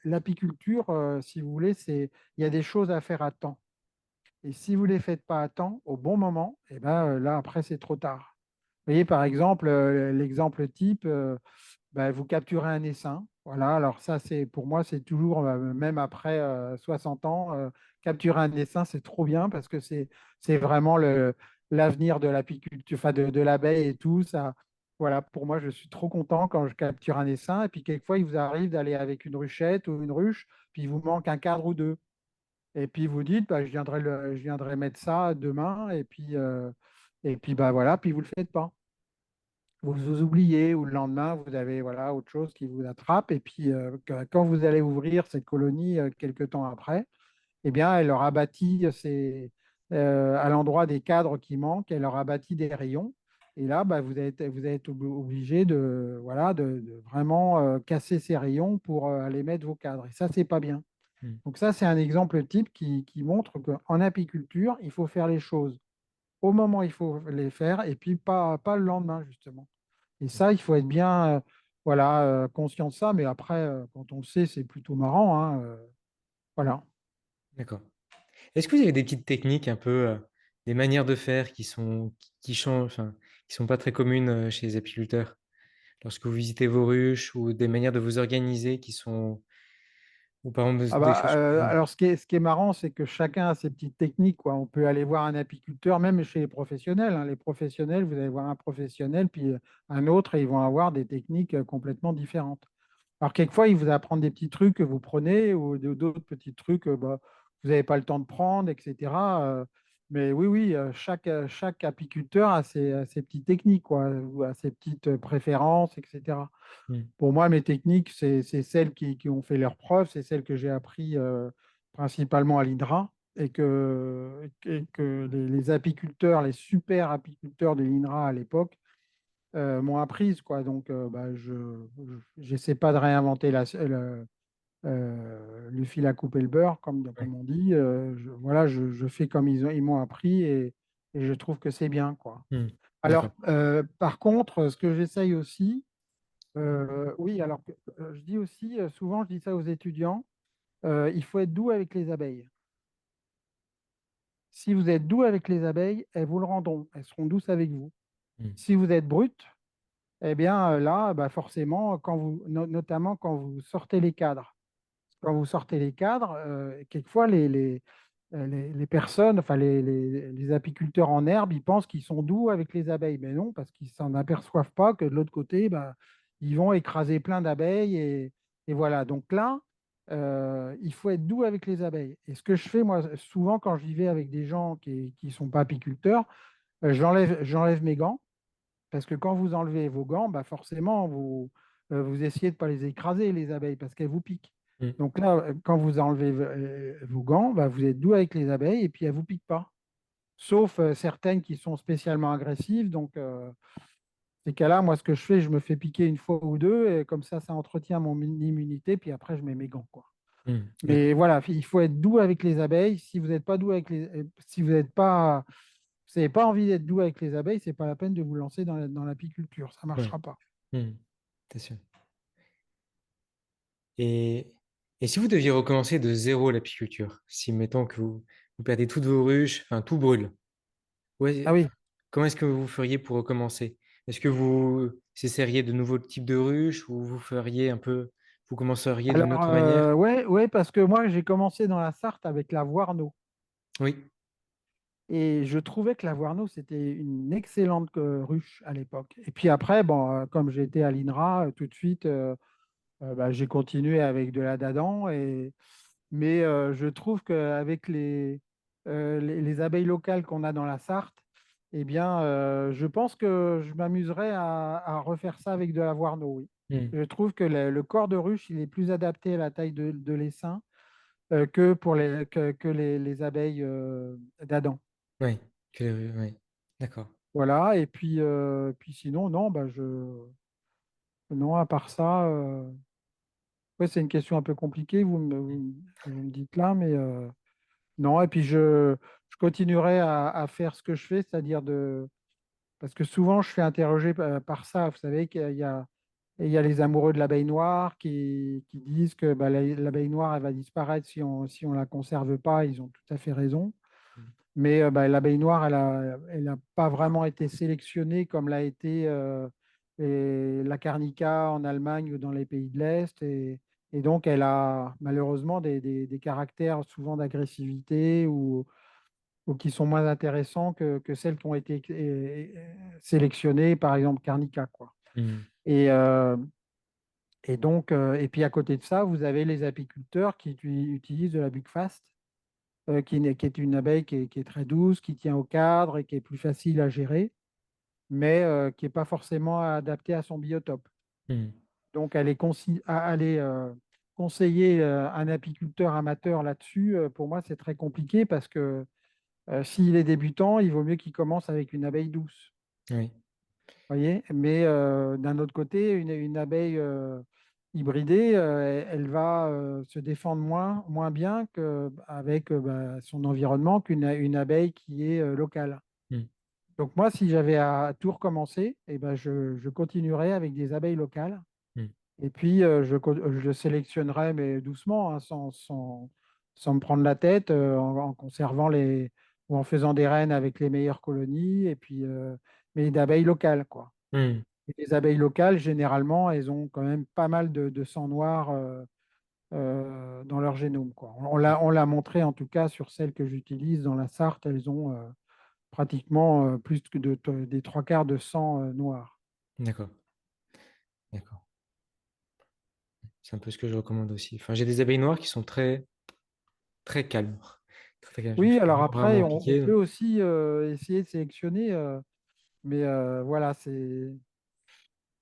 L'apiculture, si vous voulez, il y a des choses à faire à temps. Et si vous ne les faites pas à temps, au bon moment, et ben, là, après, c'est trop tard. voyez, par exemple, l'exemple type, ben, vous capturez un essaim. Voilà, alors ça, c'est pour moi, c'est toujours, même après 60 ans, capturer un essaim, c'est trop bien parce que c'est vraiment l'avenir de l'apiculture, enfin de l'abeille et tout. Ça, voilà, pour moi, je suis trop content quand je capture un essaim. Et puis, quelquefois, il vous arrive d'aller avec une ruchette ou une ruche, puis il vous manque un cadre ou deux. Et puis, vous dites, bah, je viendrai mettre ça demain. Et puis bah, voilà, puis vous ne le faites pas. Vous vous oubliez ou le lendemain, vous avez voilà, autre chose qui vous attrape. Et puis, quand vous allez ouvrir cette colonie quelque temps après, eh bien, elle aura bâti à l'endroit des cadres qui manquent, elle aura bâti des rayons. Et là, bah, vous êtes obligé de, voilà, de vraiment casser ces rayons pour aller mettre vos cadres. Et ça, c'est pas bien. Hmm. Donc ça, c'est un exemple type qui montre qu'en apiculture, il faut faire les choses au moment où il faut les faire et puis pas le lendemain, justement. Et ça, il faut être bien voilà, conscient de ça. Mais après, quand on le sait, c'est plutôt marrant, hein, voilà. D'accord. Est-ce que vous avez des petites techniques un peu, des manières de faire qui changent, enfin, qui sont pas très communes, chez les apiculteurs? Lorsque vous visitez vos ruches ou des manières de vous organiser qui sont ou par exemple Ah des bah, choses que vous alors, ce qui est marrant, c'est que chacun a ses petites techniques, quoi. On peut aller voir un apiculteur, même chez les professionnels, hein. Les professionnels, vous allez voir un professionnel, puis un autre, et ils vont avoir des techniques complètement différentes. Alors, quelquefois, il vous apprend des petits trucs que vous prenez ou d'autres petits trucs que bah, vous n'avez pas le temps de prendre, etc. Mais oui, oui, chaque apiculteur a ses petites techniques, quoi, ou a ses petites préférences, etc. mmh, Pour moi, mes techniques, c'est celles qui ont fait leurs preuves, c'est celles que j'ai appris principalement à l'INRA et que les apiculteurs, les super apiculteurs de l'INRA à l'époque, m'ont apprises, quoi. Donc, bah, j'essaie pas de réinventer le fil à couper le beurre, ouais, comme on dit. Voilà, je fais comme ils m'ont appris et je trouve que c'est bien, quoi. mmh, Alors, d'accord, par contre, ce que j'essaye aussi, oui, alors je dis aussi, souvent je dis ça aux étudiants, il faut être doux avec les abeilles. Si vous êtes doux avec les abeilles, elles vous le rendront, elles seront douces avec vous. mmh, Si vous êtes brut, eh bien là, bah, forcément, notamment quand vous sortez les cadres. Quand vous sortez les cadres, quelquefois les personnes, enfin les apiculteurs en herbe, ils pensent qu'ils sont doux avec les abeilles, mais non, parce qu'ils s'en aperçoivent pas que de l'autre côté, bah, ils vont écraser plein d'abeilles et voilà. Donc là, il faut être doux avec les abeilles. Et ce que je fais, moi, souvent quand j'y vais avec des gens qui ne sont pas apiculteurs, j'enlève mes gants, parce que quand vous enlevez vos gants, bah forcément, vous essayez de ne pas les écraser, les abeilles, parce qu'elles vous piquent. mmh, Donc là, quand vous enlevez vos gants, bah, vous êtes doux avec les abeilles et puis elles ne vous piquent pas. Sauf certaines qui sont spécialement agressives. Donc, ces cas-là, moi, ce que je fais, je me fais piquer une fois ou deux, et comme ça entretient mon immunité, puis après, je mets mes gants, quoi. mmh, Mais d'accord, voilà, il faut être doux avec les abeilles. Si vous n'êtes pas doux avec si vous n'êtes pas, vous n'avez pas envie d'être doux avec les abeilles, c'est pas la peine de vous lancer dans l'apiculture. Ça ne ouais, marchera pas. mmh, c'est sûr. Et et si vous deviez recommencer de zéro l'apiculture, si mettons que vous perdez toutes vos ruches, enfin tout brûle, Ah ouais, oui. comment est-ce que vous feriez pour recommencer? Est-ce que vous essaieriez de nouveaux types de ruches ou vous commenceriez d'une Alors, autre manière? ouais, ouais, parce que moi, j'ai commencé dans la Sarthe avec la Voirneau. Oui. Et je trouvais que la Voirneau, c'était une excellente ruche à l'époque. Et puis après, bon, comme j'étais à l'INRA, tout de suite, bah, j'ai continué avec de la Dadan. Mais je trouve qu'avec les abeilles locales qu'on a dans la Sarthe, eh bien, je pense que je m'amuserais à refaire ça avec de la Voirneau, oui. Mmh. Je trouve que le corps de ruche, il est plus adapté à la taille de l'essaim que les abeilles d'Adam. Oui, oui, d'accord. Voilà, et puis sinon, non, bah non, à part ça, ouais, c'est une question un peu compliquée, vous me dites là, mais non, et puis je continuerai à faire ce que je fais, c'est-à-dire parce que souvent je suis interrogé par ça, vous savez il y a les amoureux de l'abeille noire qui disent que bah, l'abeille noire, elle va disparaître si on la conserve pas, ils ont tout à fait raison. Mmh. Mais l'abeille noire, elle a pas vraiment été sélectionnée comme l'a été la Carnica en Allemagne ou dans les pays de l'Est. Et donc, elle a malheureusement des caractères souvent d'agressivité ou qui sont moins intéressants que celles qui ont été sélectionnées, par exemple Carnica, quoi. Hmm. Et, euh, et donc, et puis à côté de ça, vous avez les apiculteurs qui utilisent de la buckfast, qui est une abeille qui est très douce, qui tient au cadre et qui est plus facile à gérer, mais qui n'est pas forcément adaptée à son biotope. Hmm. Donc, aller conseiller un apiculteur amateur là-dessus, pour moi, c'est très compliqué parce que s'il est débutant, il vaut mieux qu'il commence avec une abeille douce. Oui. Voyez? Mais d'un autre côté, une abeille hybridée, elle va se défendre moins bien qu'avec son environnement une abeille qui est locale. Hmm. Donc moi, si j'avais à tout recommencer, eh ben, je continuerais avec des abeilles locales. Hmm. Et puis, je sélectionnerais, mais doucement, hein, sans me prendre la tête, en conservant ou en faisant des reines avec les meilleures colonies, et puis, mais d'abeilles locales, quoi. Hmm. Et les abeilles locales, généralement, elles ont quand même pas mal de sang noir dans leur génome, quoi. On l'a montré, en tout cas, sur celles que j'utilise dans la Sarthe, elles ont pratiquement plus que des trois quarts de sang noir. D'accord. D'accord. C'est un peu ce que je recommande aussi. Enfin, j'ai des abeilles noires qui sont très, très calmes. Très, très calmes. Je me Oui, fais alors après, rarement on piquer. peut aussi essayer de sélectionner, mais voilà,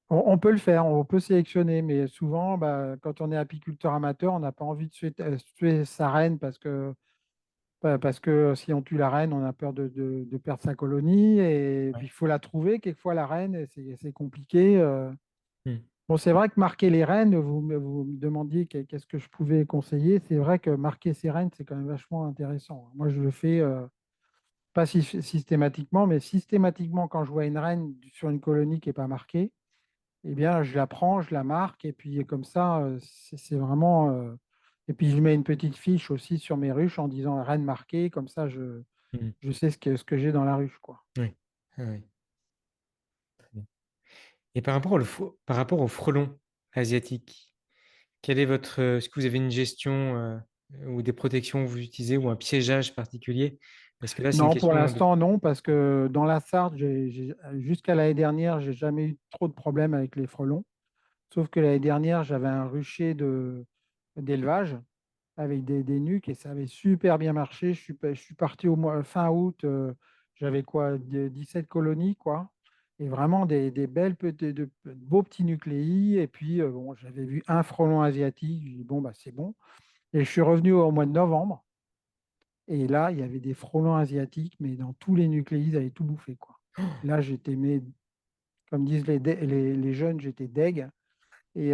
on peut le faire, on peut sélectionner, mais souvent, quand on est apiculteur amateur, on n'a pas envie de tuer sa reine parce que si on tue la reine, on a peur de perdre sa colonie, et puis Ouais. il faut la trouver, quelquefois la reine, et c'est compliqué. Hmm. Bon, c'est vrai que marquer les reines, vous me demandiez qu'est-ce que je pouvais conseiller, c'est vrai que marquer ces reines, c'est quand même vachement intéressant. Moi, je le fais. Pas systématiquement, mais systématiquement, quand je vois une reine sur une colonie qui n'est pas marquée, eh bien, je la prends, je la marque, et puis comme ça, c'est vraiment. Et puis, je mets une petite fiche aussi sur mes ruches en disant reine marquée, comme ça, Hmm. je sais ce que j'ai dans la ruche, quoi. Oui. Ah oui. Très bien. Et par rapport aux frelons asiatiques, quel est est-ce que vous avez une gestion ou des protections que vous utilisez ou un piégeage particulier? Parce que là, c'est une Non, pour question de. l'instant, non, parce que dans la Sarthe, jusqu'à l'année dernière, j'ai jamais eu trop de problèmes avec les frelons. Sauf que l'année dernière, j'avais un rucher d'élevage avec des nuques et ça avait super bien marché. Je suis parti fin août, j'avais quoi, 17 colonies, quoi. Et vraiment des belles de beaux petits nucléi. Et puis, bon, j'avais vu un frelon asiatique. Je dis, bon, bah, c'est bon. Et je suis revenu au mois de novembre. Et là, il y avait des frelons asiatiques, mais dans tous les nucléis, ils avaient tout bouffé, quoi. Là, comme disent les jeunes, j'étais deg. Et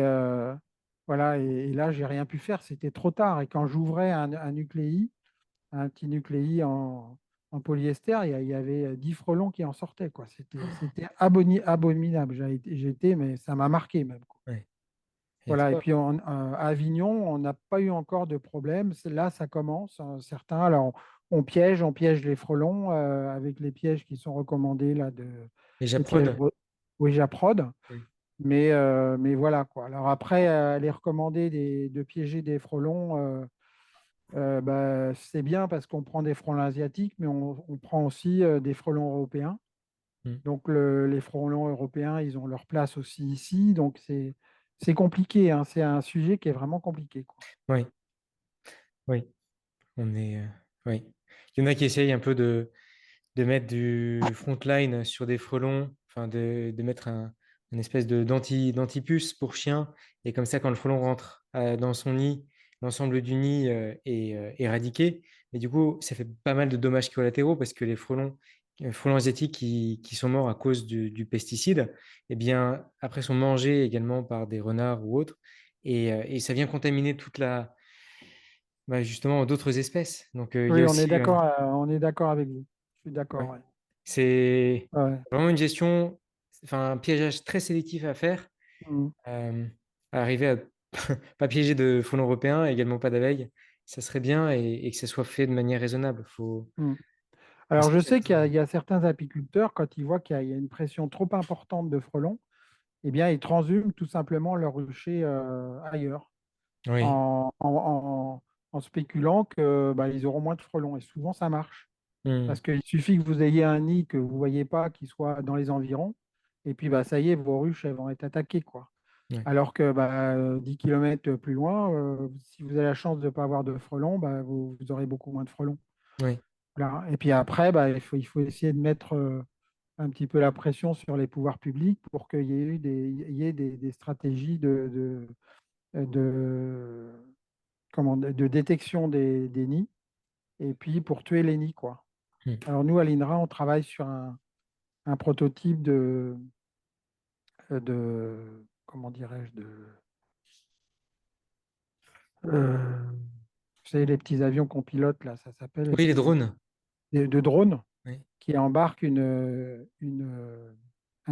voilà, et là, j'ai rien pu faire, c'était trop tard. Et quand j'ouvrais un nucléi, un petit nucléi en polyester, il y avait 10 frelons qui en sortaient, quoi. C'était abominable. Mais ça m'a marqué même, quoi. Ouais. Et Voilà, et toi? puis à Avignon, on n'a pas eu encore de problème. Là, ça commence, hein, certains. Alors, on piège les frelons avec les pièges qui sont recommandés, là, Les les pièges Japrod? Ouija-Prod. Oui. Mais voilà, quoi. Alors après, les recommander de piéger des frelons, c'est bien parce qu'on prend des frelons asiatiques, mais on prend aussi des frelons européens. Hmm. Donc les frelons européens, ils ont leur place aussi ici. Donc c'est compliqué, hein. C'est un sujet qui est vraiment compliqué, quoi. Oui. Oui. On est. Oui. Il y en a qui essayent un peu de mettre du frontline sur des frelons, enfin de mettre une espèce d'antipuce pour chien. Et comme ça, quand le frelon rentre dans son nid, l'ensemble du nid est éradiqué. Mais du coup, ça fait pas mal de dommages collatéraux parce que les frelons asiatiques qui sont morts à cause du pesticide, eh bien, après sont mangés également par des renards ou autres. Et ça vient contaminer justement d'autres espèces. Donc, il y a Oui, aussi. on est d'accord avec vous. Je suis Ouais. d'accord, ouais. C'est Ouais. vraiment une gestion, enfin un piégeage très sélectif à faire, Mm. euh, à arriver à pas piéger de frelons européens, également pas d'abeilles. Ça serait bien et que ça soit fait de manière raisonnable. Faut. Mm. Alors, Ça, je c'est sais très- qu'il y a certains apiculteurs, quand ils voient qu'il y a une pression trop importante de frelons, eh bien, ils transhument tout simplement leur rucher ailleurs, Oui. en spéculant que bah, ils auront moins de frelons. Et souvent, ça marche. Hmm. Parce qu'il suffit que vous ayez un nid que vous ne voyez pas, qui soit dans les environs, et puis bah, ça y est, vos ruches elles vont être attaquées, quoi. Ouais. Alors que bah, 10 km plus loin, si vous avez la chance de ne pas avoir de frelons, bah, vous aurez beaucoup moins de frelons. Oui. Voilà. Et puis après, bah, il faut essayer de mettre un petit peu la pression sur les pouvoirs publics pour qu'il y ait des stratégies de, de détection des nids et puis pour tuer les nids, quoi. Hmm. Alors nous, à l'INRA, on travaille sur un prototype comment dirais-je, vous savez, les petits avions qu'on pilote, là, ça s'appelle, Oui, les drones. de drones Oui. qui embarquent un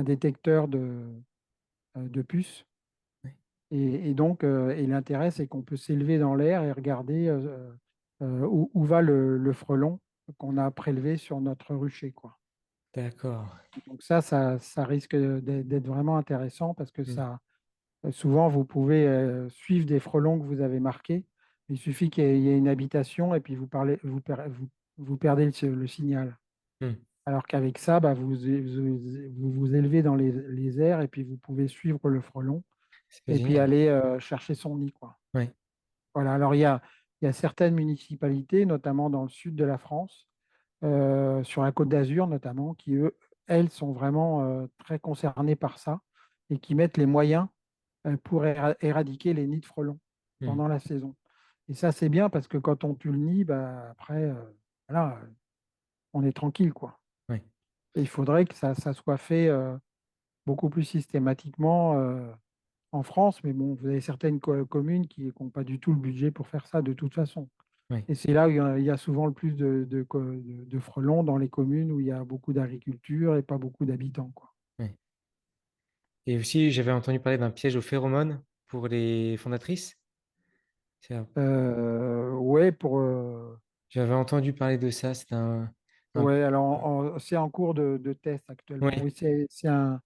détecteur de puces. Oui. Et donc, et l'intérêt, c'est qu'on peut s'élever dans l'air et regarder où va le frelon qu'on a prélevé sur notre rucher, quoi. D'accord. Donc ça risque d'être vraiment intéressant parce que Hmm. souvent, vous pouvez suivre des frelons que vous avez marqués. Il suffit qu'il y ait une habitation et puis vous perdez le signal. Hmm. Alors qu'avec ça, bah, vous élevez dans les airs et puis vous pouvez suivre le frelon C'est pas et puis génial. aller chercher son nid, quoi. Oui. Voilà, alors il y a certaines municipalités, notamment dans le sud de la France, sur la Côte d'Azur notamment, qui, elles, sont vraiment très concernées par ça et qui mettent les moyens pour éradiquer les nids de frelons Hmm. pendant la saison. Et ça, c'est bien parce que quand on tue le nid, bah, après, voilà, on est tranquille, quoi. Oui. Et il faudrait que ça soit fait beaucoup plus systématiquement en France, mais bon, vous avez certaines communes qui n'ont pas du tout le budget pour faire ça de toute façon. Oui. Et c'est là où il y a souvent le plus de frelons dans les communes où il y a beaucoup d'agriculture et pas beaucoup d'habitants, quoi. Oui. Et aussi, j'avais entendu parler d'un piège aux phéromones pour les fondatrices. C'est Ouais, J'avais entendu parler de ça. C'est un... ouais, alors c'est en cours de test actuellement. Oui. Oui, c'est un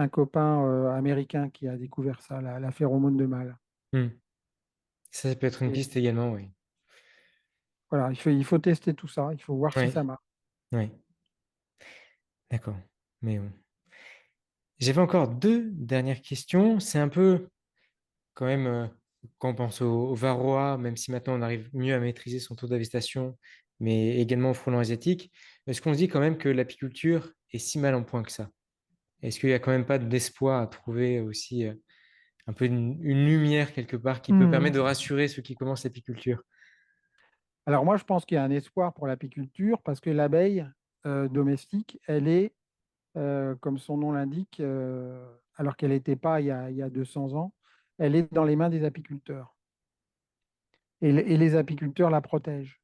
copain américain qui a découvert ça, la phéromone de mâle. Hmm. Ça peut être une Et piste également, oui. voilà, il faut tester tout ça, il faut voir si Oui. ça marche. Oui. D'accord. Mais bon. J'avais encore deux dernières questions. C'est un peu quand même, quand on pense au varroa, même si maintenant on arrive mieux à maîtriser son taux d'investation, mais également au frelon asiatique, est-ce qu'on se dit quand même que l'apiculture est si mal en point que ça? Est-ce qu'il n'y a quand même pas d'espoir à trouver aussi un peu une lumière quelque part qui peut permettre de Hmm. rassurer ceux qui commencent l'apiculture? Alors moi, je pense qu'il y a un espoir pour l'apiculture parce que l'abeille domestique, elle est, comme son nom l'indique, alors qu'elle n'était pas il y a 200 ans, elle est dans les mains des apiculteurs. Et les apiculteurs la protègent.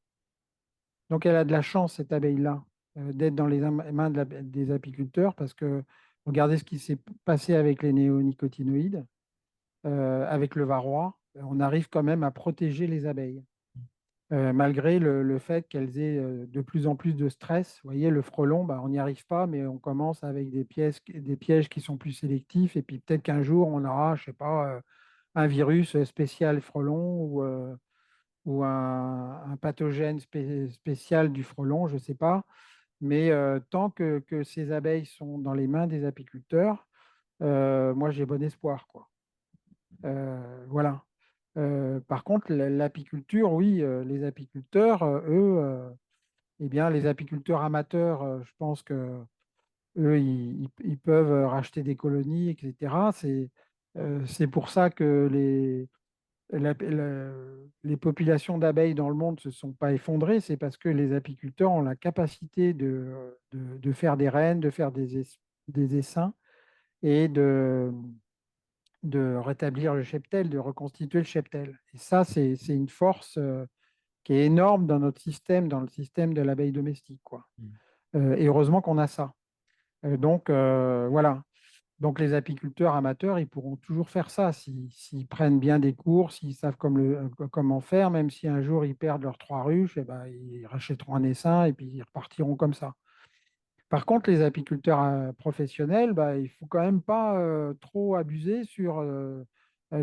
Donc elle a de la chance, cette abeille-là, d'être dans les mains des apiculteurs parce que regardez ce qui s'est passé avec les néonicotinoïdes, avec le varroa, on arrive quand même à protéger les abeilles. Malgré le fait qu'elles aient de plus en plus de stress. Vous voyez, le frelon, bah, on n'y arrive pas, mais on commence avec des pièges qui sont plus sélectifs, et puis peut-être qu'un jour, on aura, je sais pas, un virus spécial frelon ou un pathogène spécial du frelon, je ne sais pas. Mais tant que ces abeilles sont dans les mains des apiculteurs, moi, j'ai bon espoir, quoi. Voilà. Par contre, l'apiculture, oui, les apiculteurs, eux, eh bien, les apiculteurs amateurs, je pense que eux, ils peuvent racheter des colonies, etc. C'est pour ça que les populations d'abeilles dans le monde ne se sont pas effondrées. C'est parce que les apiculteurs ont la capacité de faire des reines, de faire des essaims et de rétablir le cheptel, de reconstituer le cheptel. Et ça, c'est une force qui est énorme dans notre système, dans le système de l'abeille domestique, quoi. Hmm. Et heureusement qu'on a ça. Donc, voilà. Donc les apiculteurs amateurs, ils pourront toujours faire ça s'ils prennent bien des cours, s'ils savent comment faire, même si un jour ils perdent leurs 3 ruches, eh ben, ils rachèteront un essaim et puis ils repartiront comme ça. Par contre, les apiculteurs professionnels, bah, il faut quand même pas trop abuser sur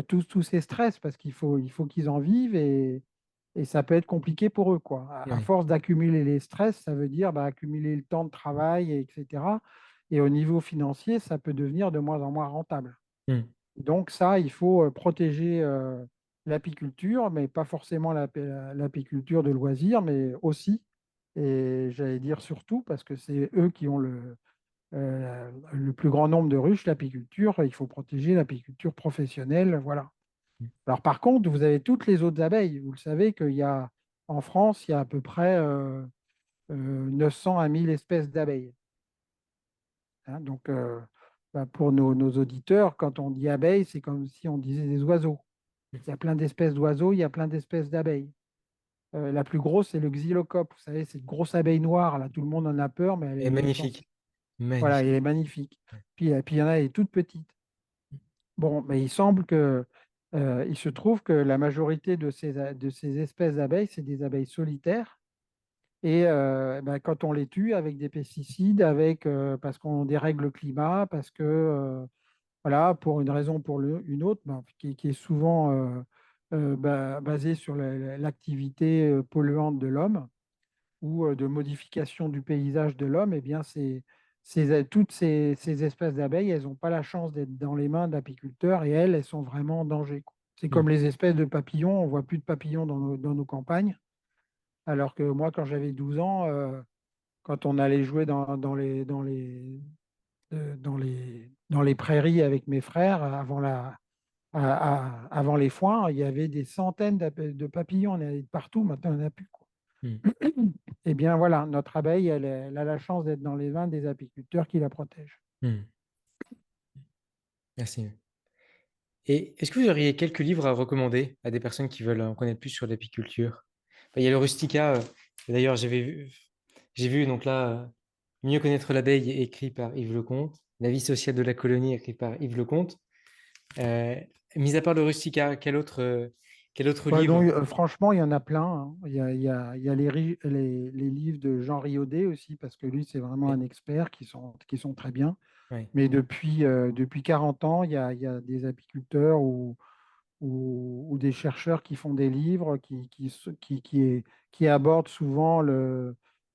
tous ces stress parce qu'il faut qu'ils en vivent et ça peut être compliqué pour eux, quoi. À Oui. force d'accumuler les stress, ça veut dire bah, accumuler le temps de travail, etc. Et au niveau financier, ça peut devenir de moins en moins rentable. Mm. Donc ça, il faut protéger l'apiculture, mais pas forcément l'apiculture de loisirs, mais aussi, et j'allais dire surtout, parce que c'est eux qui ont le plus grand nombre de ruches, l'apiculture, il faut protéger l'apiculture professionnelle, voilà. Mm. Alors par contre, vous avez toutes les autres abeilles. Vous le savez qu'il y a en France, il y a à peu près 900 à 1000 espèces d'abeilles, hein. Donc bah, pour nos auditeurs, quand on dit abeilles, c'est comme si on disait des oiseaux. Il y a plein d'espèces d'oiseaux, il y a plein d'espèces d'abeilles. La plus grosse, c'est le xylocope. Vous savez, c'est une grosse abeille noire. Là, tout le monde en a peur, mais elle est Et inoffensive. magnifique. Voilà, elle Magnifique. est magnifique. Ouais. Puis il y en a, elle est toute petite. Bon, mais il semble que, il se trouve que la majorité de ces espèces d'abeilles, c'est des abeilles solitaires. Et ben, quand on les tue avec des pesticides, parce qu'on dérègle le climat, parce que, voilà, pour une raison ou pour une autre, ben, qui est souvent basée sur l'activité polluante de l'homme ou de modification du paysage de l'homme, eh bien, toutes ces espèces d'abeilles, elles n'ont pas la chance d'être dans les mains d'apiculteurs et elles sont vraiment en danger, quoi. C'est Mm. comme les espèces de papillons, on voit plus de papillons dans nos campagnes, alors que moi, quand j'avais 12 ans, quand on allait jouer dans les prairies avec mes frères avant les foins, il y avait des centaines de papillons, on avait de partout, maintenant il n'y en a plus, quoi. Mm. Eh bien voilà, notre abeille, elle a la chance d'être dans les mains des apiculteurs qui la protègent. Mm. Merci. Et est-ce que vous auriez quelques livres à recommander à des personnes qui veulent en connaître plus sur l'apiculture? Il y a le Rustica. D'ailleurs, j'ai vu donc là, Mieux connaître l'abeille, écrit par Yves Lecomte. La vie sociale de la colonie, écrit par Yves Lecomte. Euh, Mis à part le Rustica, quel autre Ouais, donc, livre? franchement, il y en a plein, hein. Il y a les livres de Jean Riaudet aussi, parce que lui, c'est vraiment Oui, un expert qui sont très bien. oui, Mais depuis 40 ans, il y a des apiculteurs ou des chercheurs qui font des livres qui abordent souvent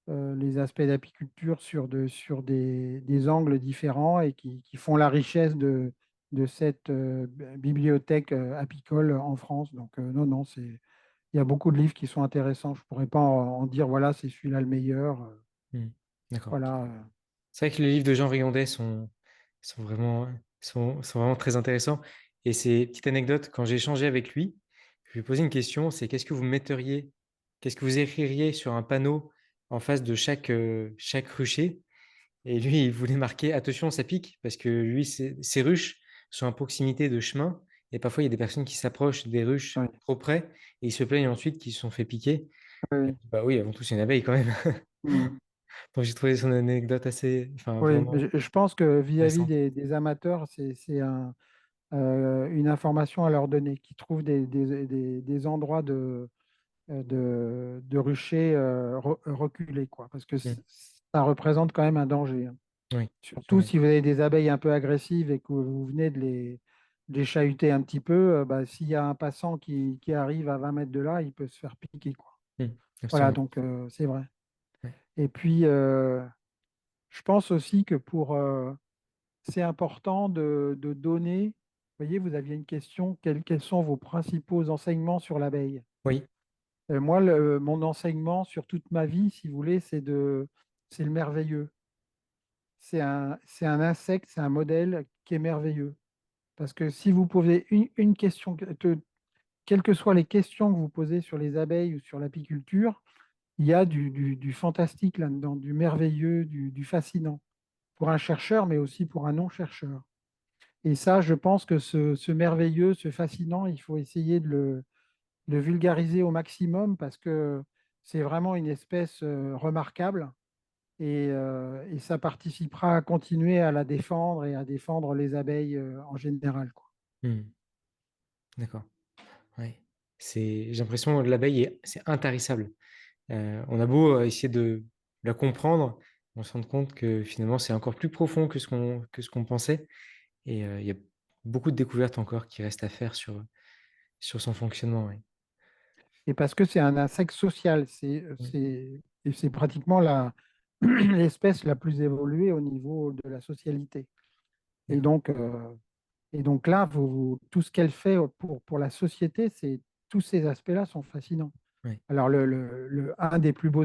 les aspects d'apiculture sur des angles différents et qui font la richesse de cette bibliothèque apicole en France. Donc, non, non, il y a beaucoup de livres qui sont intéressants. Je ne pourrais pas en dire, voilà, c'est celui-là le meilleur. hmm, d'accord. Voilà. C'est vrai que les livres de Jean Rigondet sont sont vraiment très intéressants. Et c'est petite anecdote, quand j'ai échangé avec lui, je lui ai posé une question, c'est qu'est-ce que vous écririez sur un panneau en face de chaque rucher? Et lui, il voulait marquer attention, ça pique, parce que lui, ses ruches sont à proximité de chemins, et parfois il y a des personnes qui s'approchent des ruches Oui, trop près, et ils se plaignent ensuite qu'ils se sont fait piquer. oui, Bah oui, avant tout, c'est une abeille quand même. oui. Donc j'ai trouvé son anecdote enfin Oui, mais vraiment je pense que vis-à-vis intéressante. des amateurs, c'est une information à leur donner, qu'ils trouvent des endroits de ruchers reculés, quoi, parce que Mm. ça représente quand même un danger, hein. Oui, Surtout oui, si vous avez des abeilles un peu agressives et que vous venez de les chahuter un petit peu, bah, s'il y a un passant qui arrive à 20 mètres de là, il peut se faire piquer, quoi. mm, Voilà, absolument. donc c'est vrai. Ouais. Et puis, je pense aussi que c'est important de donner. Vous voyez, vous aviez une question, quels sont vos principaux enseignements sur l'abeille? Oui, Moi, mon enseignement sur toute ma vie, si vous voulez, c'est le merveilleux. C'est un insecte, c'est un modèle qui est merveilleux. Parce que si vous posez une question, quelles que soient les questions que vous posez sur les abeilles ou sur l'apiculture, il y a du fantastique là-dedans, du merveilleux, du fascinant, pour un chercheur, mais aussi pour un non-chercheur. Et ça, je pense que ce merveilleux, ce fascinant, il faut essayer de le vulgariser au maximum parce que c'est vraiment une espèce remarquable et ça participera à continuer à la défendre et à défendre les abeilles en général, quoi. Hmm. D'accord. Ouais. J'ai l'impression que l'abeille, c'est intarissable. On a beau essayer de la comprendre, on se rend compte que finalement, c'est encore plus profond que ce qu'on pensait. Et il y a beaucoup de découvertes encore qui restent à faire sur son fonctionnement. Ouais. Et parce que c'est un insecte social, Mm. et c'est pratiquement l'espèce la plus évoluée au niveau de la socialité. Et D'accord. donc, là, tout ce qu'elle fait pour la société, tous ces aspects-là sont fascinants. Ouais. Alors, un des plus beaux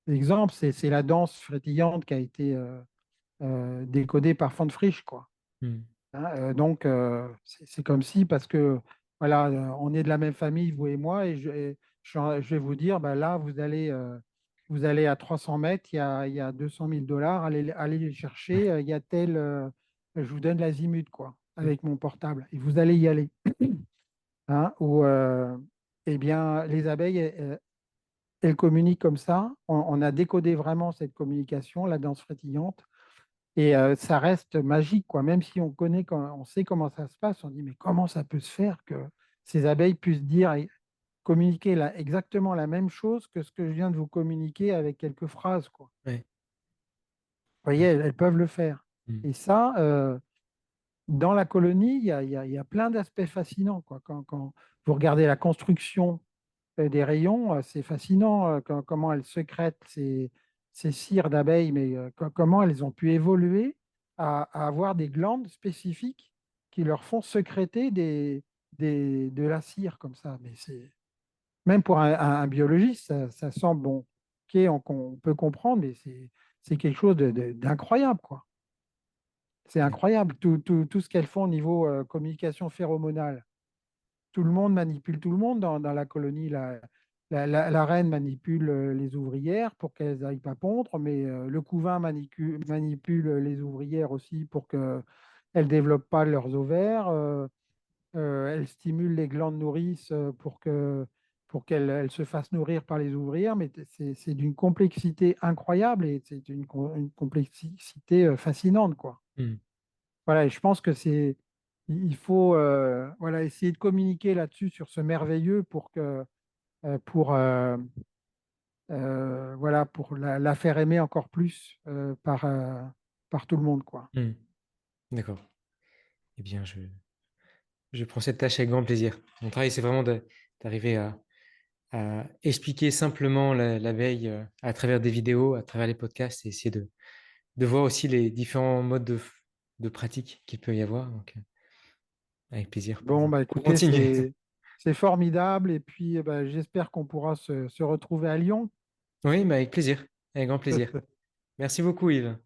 exemples, c'est la danse frétillante qui a été décodée par Von Frisch, quoi. Mm. Hein, donc, c'est comme si, parce que voilà, on est de la même famille, vous et moi, je vais vous dire, bah, là, vous allez à 300 mètres, il y a 200 000 $, allez les chercher, il y a tel, je vous donne l'azimut, quoi, Ouais. avec mon portable, et vous allez y aller. Hein, eh bien, les abeilles, elles communiquent comme ça. On a décodé vraiment cette communication, la danse frétillante. Et ça reste magique, quoi. Même si on sait comment ça se passe, on dit, mais comment ça peut se faire que ces abeilles puissent dire et communiquer exactement la même chose que ce que je viens de vous communiquer avec quelques phrases, quoi. Ouais. Vous voyez, elles peuvent le faire. Mm. Et ça, dans la colonie, il y a plein d'aspects fascinants, quoi. Quand vous regardez la construction des rayons, c'est fascinant comment elles sécrètent ces cires d'abeilles, mais comment elles ont pu évoluer à avoir des glandes spécifiques qui leur font sécréter de la cire comme ça. Mais même pour un biologiste, ça semble bon, ok, on peut comprendre, mais c'est quelque chose d'incroyable, quoi. C'est incroyable tout ce qu'elles font au niveau communication phéromonale. Tout le monde manipule tout le monde dans la colonie. La reine manipule les ouvrières pour qu'elles n'aillent pas pondre, mais le couvain manipule les ouvrières aussi pour qu'elles ne développent pas leurs ovaires. Elle stimule les glandes nourrices pour qu'elles se fassent nourrir par les ouvrières, mais c'est d'une complexité incroyable et c'est une complexité fascinante, quoi. Mm. Voilà, et je pense que il faut voilà, essayer de communiquer là-dessus, sur ce merveilleux, pour que, pour, voilà, pour la faire aimer encore plus par tout le monde, quoi. Mm. D'accord. Eh bien, je prends cette tâche avec grand plaisir. Mon travail, c'est vraiment d'arriver à expliquer simplement l'abeille à travers des vidéos, à travers les podcasts, et essayer de voir aussi les différents modes de pratique qu'il peut y avoir. Donc, avec plaisir Bon, bah pour écoutez, continuer. c'est formidable, et puis bah, j'espère qu'on pourra se retrouver à Lyon. Oui, mais avec plaisir, avec grand plaisir. Merci beaucoup, Yves.